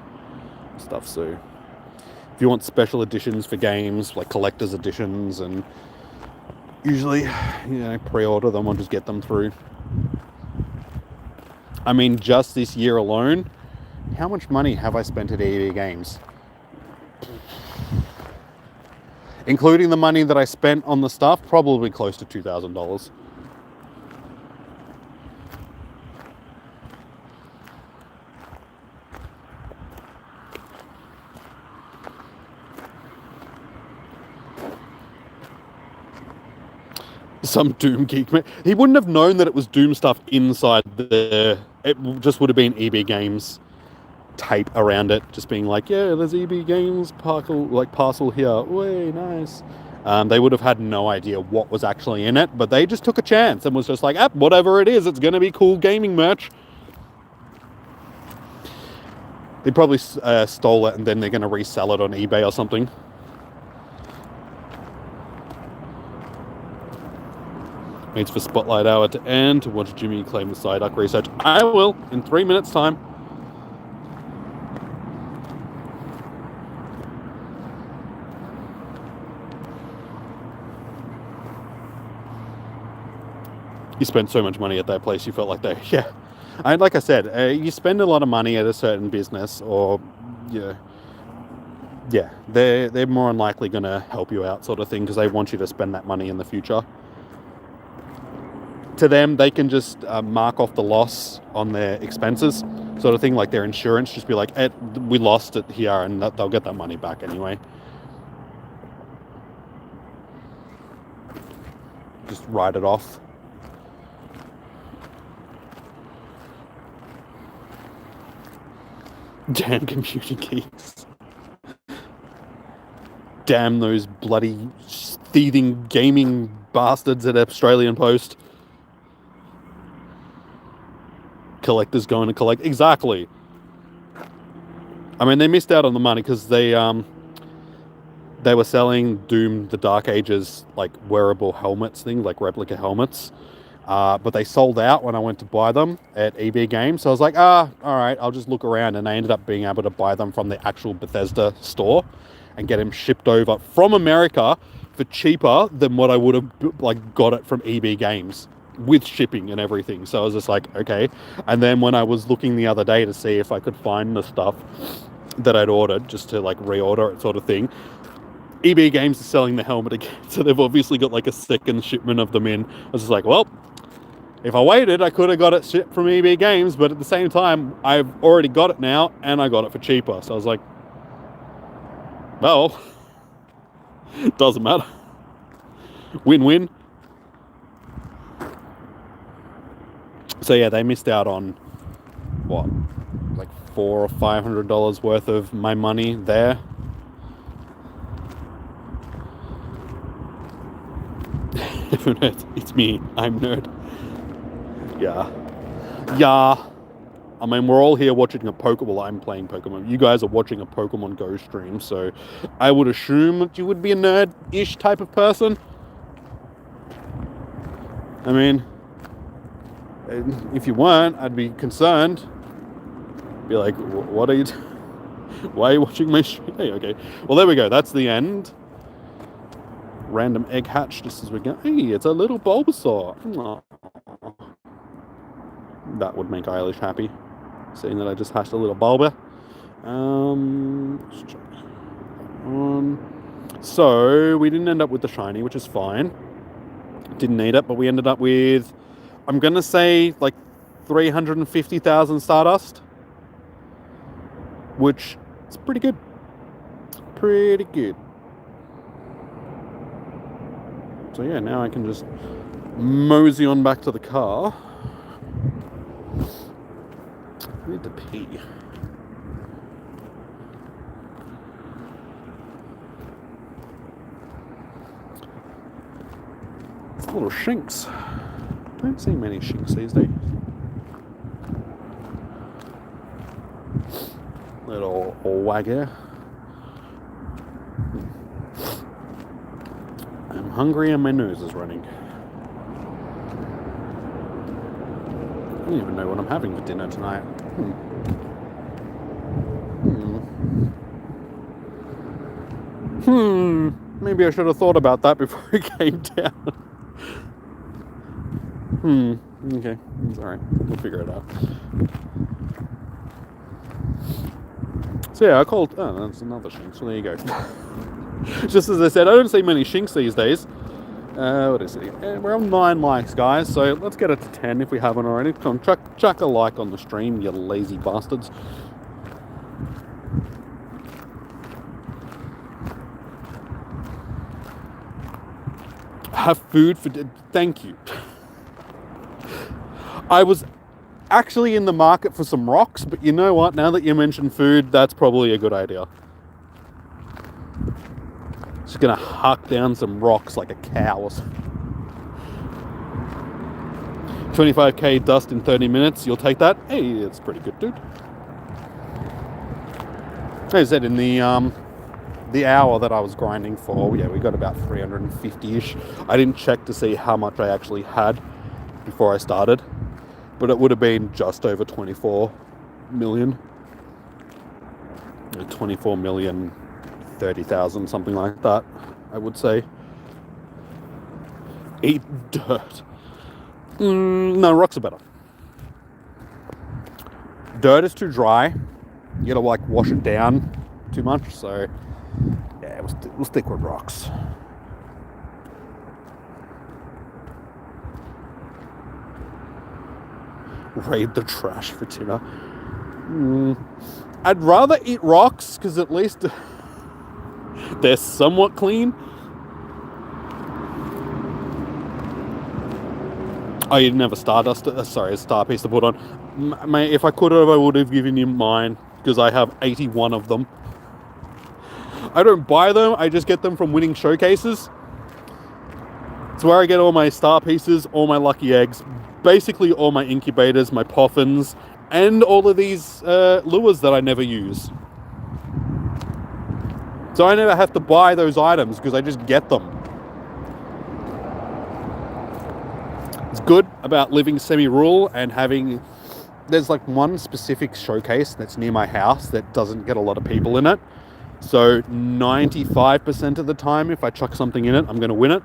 stuff. So if you want special editions for games, like collector's editions, and usually, pre-order them or just get them through. I mean, just this year alone, how much money have I spent at EB Games? Including the money that I spent on the stuff, probably close to $2,000. Some Doom geek, man. He wouldn't have known that it was Doom stuff inside there. It just would have been EB Games tape around it, just being like, yeah, there's EB Games parcel here. Way nice. They would have had no idea what was actually in it, but they just took a chance and was just like, whatever it is, it's going to be cool gaming merch. They probably stole it and then they're going to resell it on eBay or something. Waits for Spotlight Hour to end to watch Jimmy claim the Psyduck research. I will, in 3 minutes' time. You spent so much money at that place, you felt like like I said, you spend a lot of money at a certain business, or they're more than likely going to help you out, sort of thing, because they want you to spend that money in the future. To them, they can just mark off the loss on their expenses, sort of thing, like their insurance. Just be like, we lost it here, and they'll get that money back anyway. Just write it off. Damn computer geeks. Damn those bloody thieving gaming bastards at Australian Post. Collectors going to collect. Exactly. I mean, they missed out on the money because they were selling Doom the Dark Ages wearable helmets thing, like replica helmets. But they sold out when I went to buy them at EB Games. So I was like, all right, I'll just look around. And I ended up being able to buy them from the actual Bethesda store and get them shipped over from America for cheaper than what I would have got it from EB Games with shipping and everything. So I was just like, okay. And then when I was looking the other day to see if I could find the stuff that I'd ordered, just to reorder it, sort of thing, EB Games is selling the helmet again. So they've obviously got a second shipment of them in. I was just like, well, if I waited, I could have got it shipped from EB Games, but at the same time, I've already got it now, and I got it for cheaper. So I was like, well, it doesn't matter. Win-win. So yeah, they missed out on, what, $400 or $500 worth of my money there. It's me, I'm nerd. Yeah. I mean, we're all here watching a Pokemon. Well, I'm playing Pokemon. You guys are watching a Pokemon Go stream, so I would assume that you would be a nerd-ish type of person. I mean, if you weren't, I'd be concerned. Be like, what are you why are you watching my stream? Hey, okay. Well, there we go. That's the end. Random egg hatch just as we go. Hey, it's a little Bulbasaur. Aww. That would make Eilish happy, seeing that I just hatched a little Bulba. Let's check on. So we didn't end up with the shiny, which is fine. Didn't need it, but we ended up with, I'm gonna say 350,000 Stardust, which is pretty good. Pretty good. So yeah, now I can just mosey on back to the car. I need to pee. It's a little shinks. Don't see many shinks these days. Little wagger. I'm hungry and my nose is running. I don't even know what I'm having for dinner tonight. Maybe I should have thought about that before I came down. Okay, it's alright. We'll figure it out. So yeah, I called... Oh, that's another shink. So there you go. Just as I said, I don't see many shinks these days. What is it? We're on 9 likes, guys. So let's get it to 10 if we haven't already. Come on, chuck a like on the stream, you lazy bastards. Have food for... Thank you. I was actually in the market for some rocks, but you know what? Now that you mentioned food, that's probably a good idea. Just gonna huck down some rocks like a cow or something. 25k dust in 30 minutes. You'll take that? Hey, it's pretty good, dude. As I said, in the hour that I was grinding for, yeah, we got about 350-ish. I didn't check to see how much I actually had before I started, but it would have been just over 24 million. 24 million 30,000, something like that, I would say. Eat dirt. No, rocks are better. Dirt is too dry. You gotta like wash it down too much, so yeah, we'll stick with rocks. Raid the trash for dinner. I'd rather eat rocks because at least they're somewhat clean. Oh, you didn't have a Stardust? Sorry, a star piece to put on. Mate, if I could have, I would have given you mine because I have 81 of them. I don't buy them, I just get them from winning showcases. It's where I get all my star pieces, all my lucky eggs, basically all my incubators, my poffins, and all of these lures that I never use. So I never have to buy those items because I just get them. It's good about living semi-rural and having... There's like one specific showcase that's near my house that doesn't get a lot of people in it. So 95% of the time, if I chuck something in it, I'm going to win it.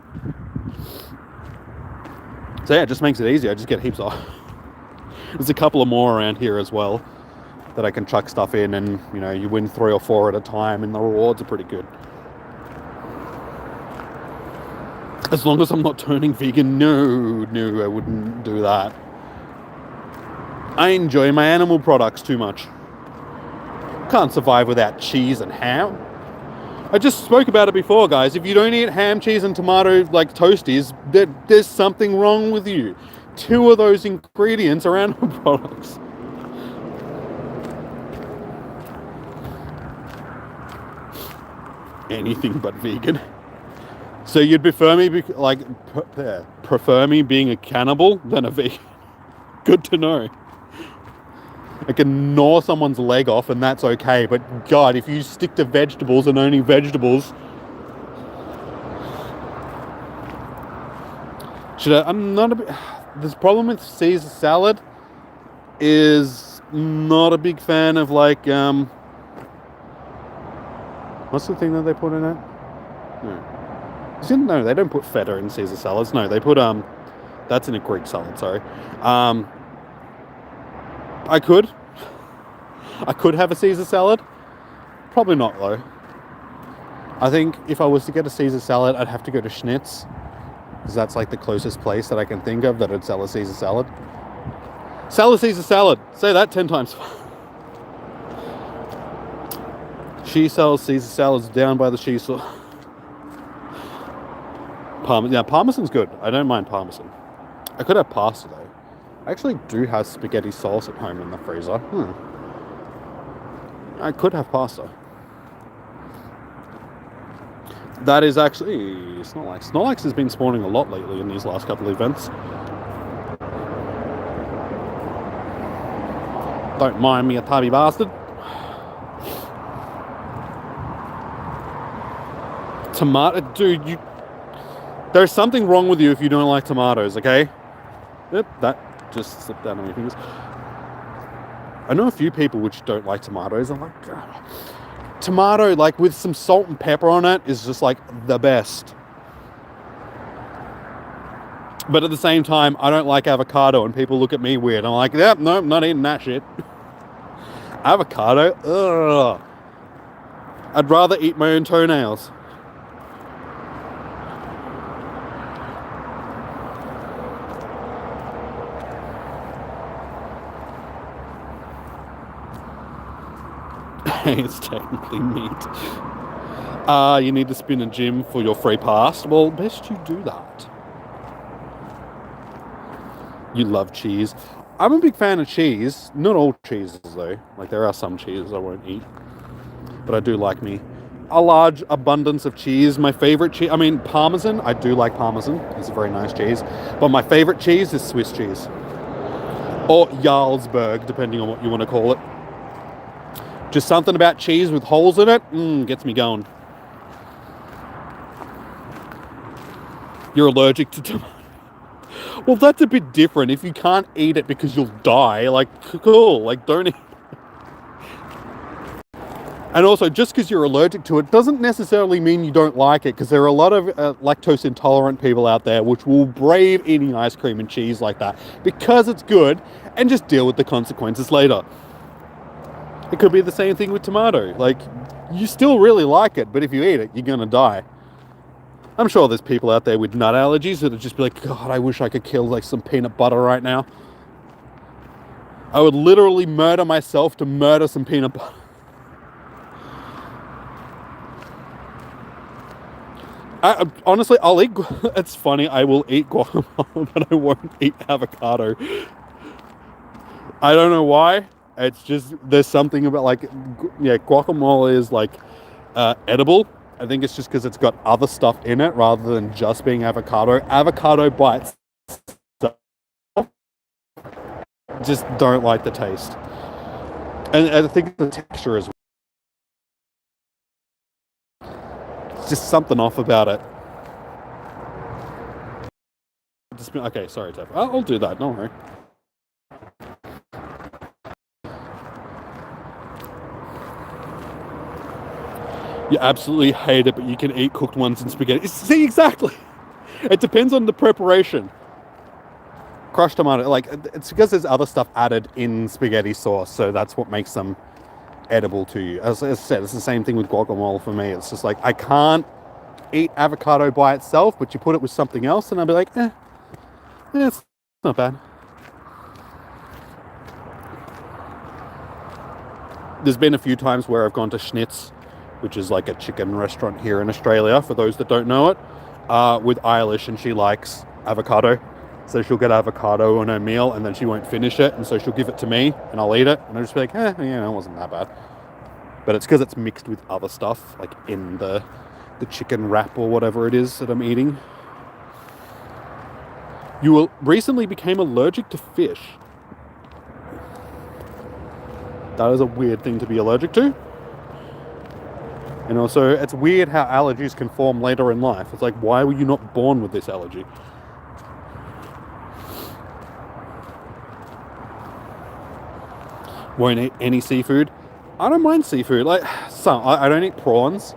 So yeah, it just makes it easy. I just get heaps of... There's a couple of more around here as well that I can chuck stuff in, and you know, you win 3 or 4 at a time and the rewards are pretty good. As long as I'm not turning vegan, no, I wouldn't do that. I enjoy my animal products too much. Can't survive without cheese and ham. I just spoke about it before, guys. If you don't eat ham, cheese, and tomato like toasties, there's something wrong with you. 2 of those ingredients are animal products. Anything but vegan. So you'd prefer me prefer me being a cannibal than a vegan? Good to know. I can gnaw someone's leg off and that's okay, but God, if you stick to vegetables and only vegetables... I'm not a bit... This problem with Caesar salad is not a big fan of like, what's the thing that they put in it? No, they don't put feta in Caesar salads. No, they put, that's in a Greek salad, sorry. I could have a Caesar salad. Probably not though. I think if I was to get a Caesar salad, I'd have to go to Schnitz, because that's like the closest place that I can think of that would sell a Caesar salad. Sell a Caesar salad. Say that 10 times. She sells Caesar salads down by the she saw. Parmesan's good. I don't mind Parmesan. I could have pasta though. I actually do have spaghetti sauce at home in the freezer. I could have pasta. That is actually Snorlax. Snorlax has been spawning a lot lately in these last couple of events. Don't mind me, a tubby bastard. Tomato, dude, there's something wrong with you if you don't like tomatoes, okay? Yep, that just slipped down on my fingers. I know a few people which don't like tomatoes. I'm like, God. Tomato, like with some salt and pepper on it, is just like the best. But at the same time, I don't like avocado, and people look at me weird. I'm like, yep, no, not eating that shit. Avocado, ugh. I'd rather eat my own toenails. It's technically meat. You need to spin a gym for your free pass. Well, best you do that. You love cheese. I'm a big fan of cheese. Not all cheeses though. Like there are some cheeses I won't eat. But I do like me a large abundance of cheese. My favorite cheese, I mean Parmesan. I do like Parmesan. It's a very nice cheese. But my favorite cheese is Swiss cheese. Or Jarlsberg, depending on what you want to call it. Just something about cheese with holes in it, gets me going. You're allergic to tomato. Well, that's a bit different. If you can't eat it because you'll die, like, cool, like, don't eat. And also, just because you're allergic to it doesn't necessarily mean you don't like it, because there are a lot of lactose intolerant people out there which will brave eating ice cream and cheese like that because it's good and just deal with the consequences later. It could be the same thing with tomato. Like, you still really like it, but if you eat it, you're going to die. I'm sure there's people out there with nut allergies that would just be like, God, I wish I could kill like some peanut butter right now. I would literally murder myself to murder some peanut butter. Honestly, I'll eat, it's funny, I will eat guacamole, but I won't eat avocado. I don't know why. It's just, there's something about like, yeah, guacamole is like edible. I think it's just because it's got other stuff in it rather than just being avocado. Avocado bites just don't like the taste. And I think the texture is just something off about it. Okay, sorry, Tef. I'll do that, don't worry. You absolutely hate it, but you can eat cooked ones in spaghetti. See, exactly. It depends on the preparation. Crushed tomato, like, it's because there's other stuff added in spaghetti sauce, so that's what makes them edible to you. As I said, it's the same thing with guacamole for me. It's just like, I can't eat avocado by itself, but you put it with something else, and I'll be like, it's not bad. There's been a few times where I've gone to Schnitz, which is like a chicken restaurant here in Australia, for those that don't know it, with Eilish, and she likes avocado. So she'll get avocado on her meal, and then she won't finish it, and so she'll give it to me, and I'll eat it, and I'll just be like, it wasn't that bad. But it's because it's mixed with other stuff, like in the chicken wrap or whatever it is that I'm eating. You recently became allergic to fish. That is a weird thing to be allergic to. And also, it's weird how allergies can form later in life. It's like, why were you not born with this allergy? Won't eat any seafood. I don't mind seafood. Like, I don't eat prawns.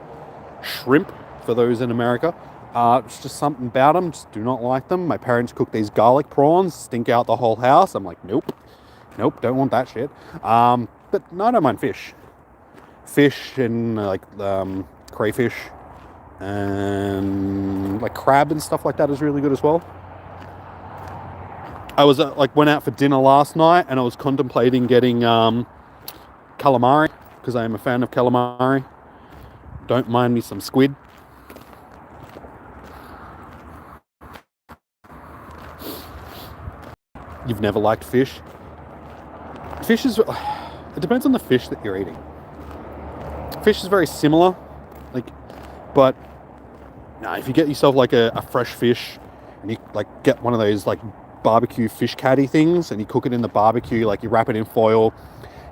Shrimp, for those in America. It's just something about them. Just do not like them. My parents cook these garlic prawns. Stink out the whole house. I'm like, nope. Nope, don't want that shit. But no, I don't mind fish. Fish and like crayfish and like crab and stuff like that is really good as well. I was went out for dinner last night, and I was contemplating getting calamari, because I am a fan of calamari. Don't mind me some squid. you've never liked fish. Fish is... It depends on the fish that you're eating. Fish is very similar, but if you get yourself like a fresh fish and you like get one of those like barbecue fish caddy things and you cook it in the barbecue, like you wrap it in foil,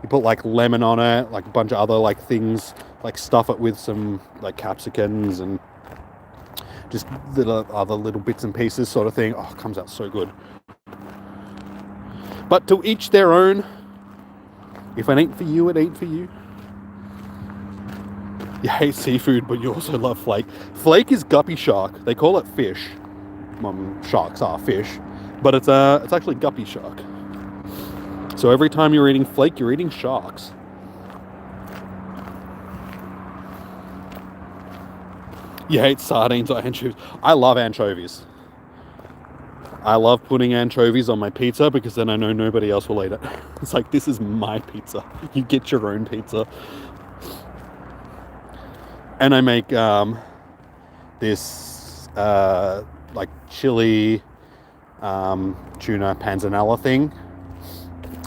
you put like lemon on it, like a bunch of other like things, like stuff it with some like capsicums and just other little bits and pieces sort of thing. Oh, it comes out so good. But to each their own. If it ain't for you, it ain't for you. You hate seafood, but you also love flake. Flake is guppy shark. They call it fish. Sharks are fish, but it's actually guppy shark. So every time you're eating flake, you're eating sharks. You hate sardines or anchovies. I love anchovies. I love putting anchovies on my pizza because then I know nobody else will eat it. It's like, this is my pizza. You get your own pizza. And I make this like chili tuna panzanella thing.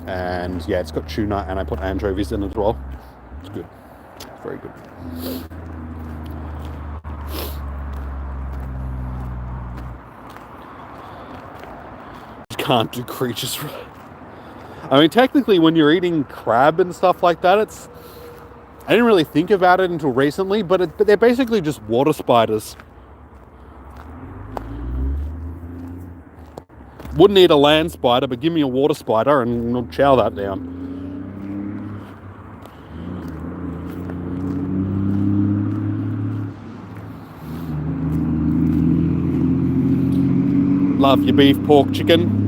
And yeah, it's got tuna and I put anchovies in it as well. It's good. It's very good. Can't do creatures. I mean, technically, when you're eating crab and stuff like that, I didn't really think about it until recently, but they're basically just water spiders. Wouldn't eat a land spider, but give me a water spider and I'll chow that down. Love your beef, pork, chicken.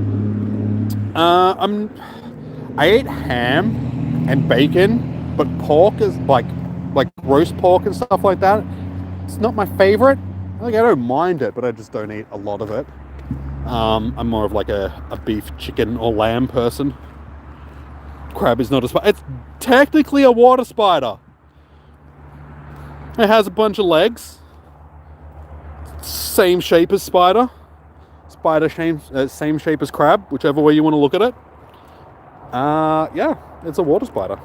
I ate ham and bacon, but pork is like roast pork and stuff like that. It's not my favorite. I don't mind it, but I just don't eat a lot of it. I'm more of like a beef, chicken, or lamb person. Crab is not a spider. It's technically a water spider. It has a bunch of legs. Same shape as spider. Spider same shape as crab, whichever way you want to look at it. Yeah, it's a water spider.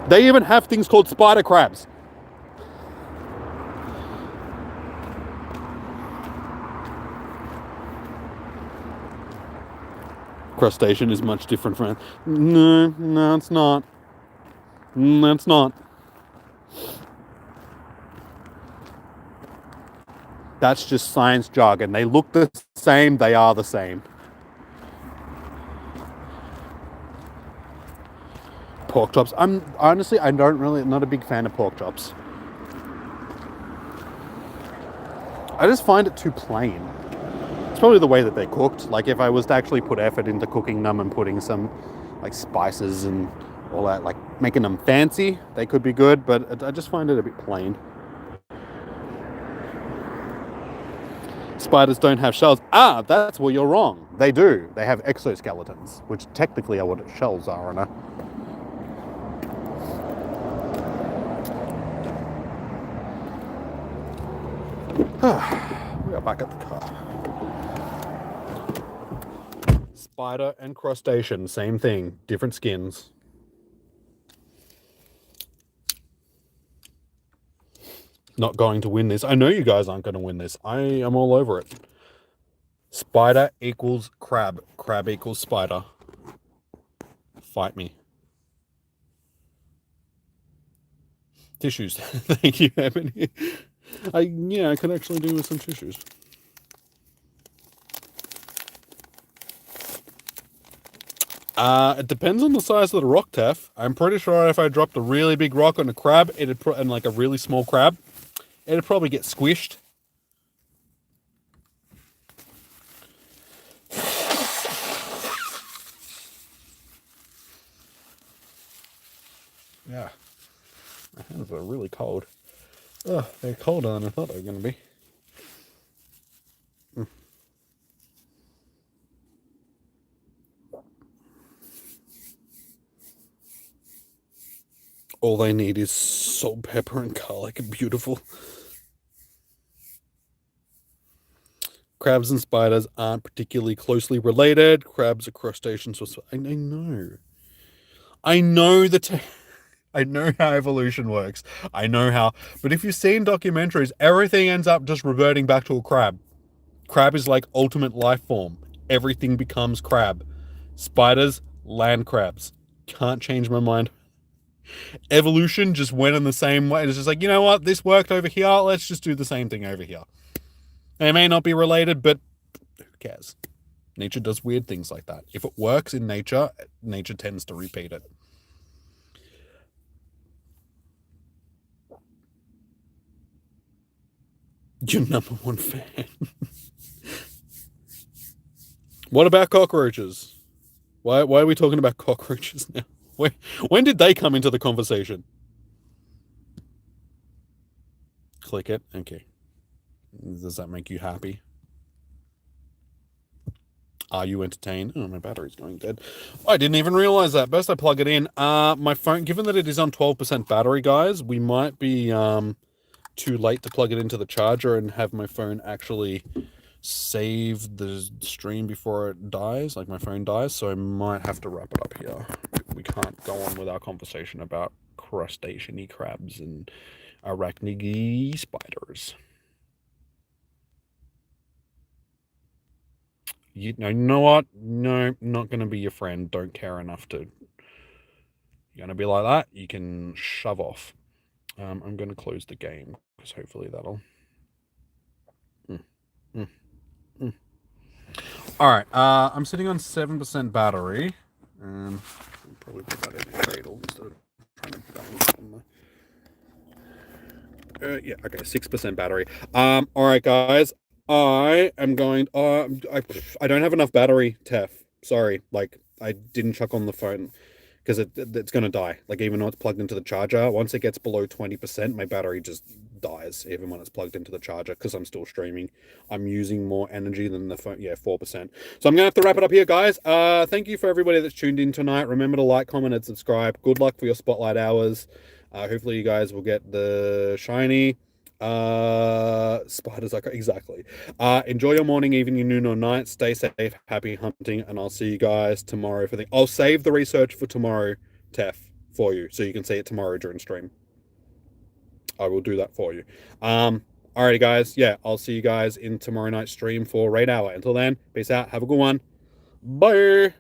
They even have things called spider crabs. Crustacean is much different from... No, it's not. No, it's not. That's just science jargon. They look the same, they are the same. Pork chops. I'm not a big fan of pork chops. I just find it too plain. It's probably the way that they're cooked. Like if I was to actually put effort into cooking them and putting some like spices and all that, like making them fancy, they could be good, but I just find it a bit plain. Spiders don't have shells. That's where you're wrong. They do. They have exoskeletons, which technically are what shells are on a... We are back at the car. Spider and crustacean, same thing, different skins. Not going to win this. I know you guys aren't going to win this. I am all over it. Spider equals crab. Crab equals spider. Fight me. Tissues. Thank you, Ebony. I could actually do with some tissues. It depends on the size of the rock, Tef. I'm pretty sure if I dropped a really big rock on a crab, and like a really small crab, it'd probably get squished. Yeah. My hands are really cold. Oh, they're colder than I thought they were going to be. All they need is salt, pepper, and garlic. Beautiful. Crabs and spiders aren't particularly closely related. Crabs are crustaceans. I know. I know I know how evolution works. I know how. But if you've seen documentaries, everything ends up just reverting back to a crab. Crab is like ultimate life form. Everything becomes crab. Spiders, land crabs. Can't change my mind. Evolution just went in the same way. It's just like, you know what? This worked over here. Let's just do the same thing over here. They may not be related, but who cares? Nature does weird things like that. If it works in nature, nature tends to repeat it. Your number one fan. What about cockroaches? Why are we talking about cockroaches now? When did they come into the conversation? Click it. Okay. Does that make you happy? Are you entertained? Oh, my battery's going dead. I didn't even realize that. Best I plug it in. My phone, given that it is on 12% battery, guys, we might be too late to plug it into the charger and have my phone actually save the stream before it dies, like my phone dies, so I might have to wrap it up here. We can't go on with our conversation about crustacean-y crabs and arachnid spiders. You know what? No, not going to be your friend. Don't care enough to... You're going to be like that? You can shove off. I'm going to close the game, because hopefully that'll... Alright, I'm sitting on 7% battery. I'll probably put that in the cradle instead of trying to balance it on the... yeah, okay, 6% battery. Alright, guys. I am going... I don't have enough battery, Tef. Sorry, like, I didn't chuck on the phone. Because it's going to die. Like, even though it's plugged into the charger, once it gets below 20%, my battery just dies, even when it's plugged into the charger, because I'm still streaming. I'm using more energy than the phone. Yeah, 4%. So I'm going to have to wrap it up here, guys. Thank you for everybody that's tuned in tonight. Remember to like, comment, and subscribe. Good luck for your Spotlight Hours. Hopefully you guys will get the shiny... spiders are exactly. Enjoy your morning, evening, noon, or night. Stay safe, happy hunting, and I'll see you guys tomorrow for the... I'll save the research for tomorrow, Tef, for you, so you can see it tomorrow during stream. I will do that for you. Alrighty, guys. Yeah, I'll see you guys in tomorrow night's stream for Raid Hour. Until then, peace out. Have a good one. Bye.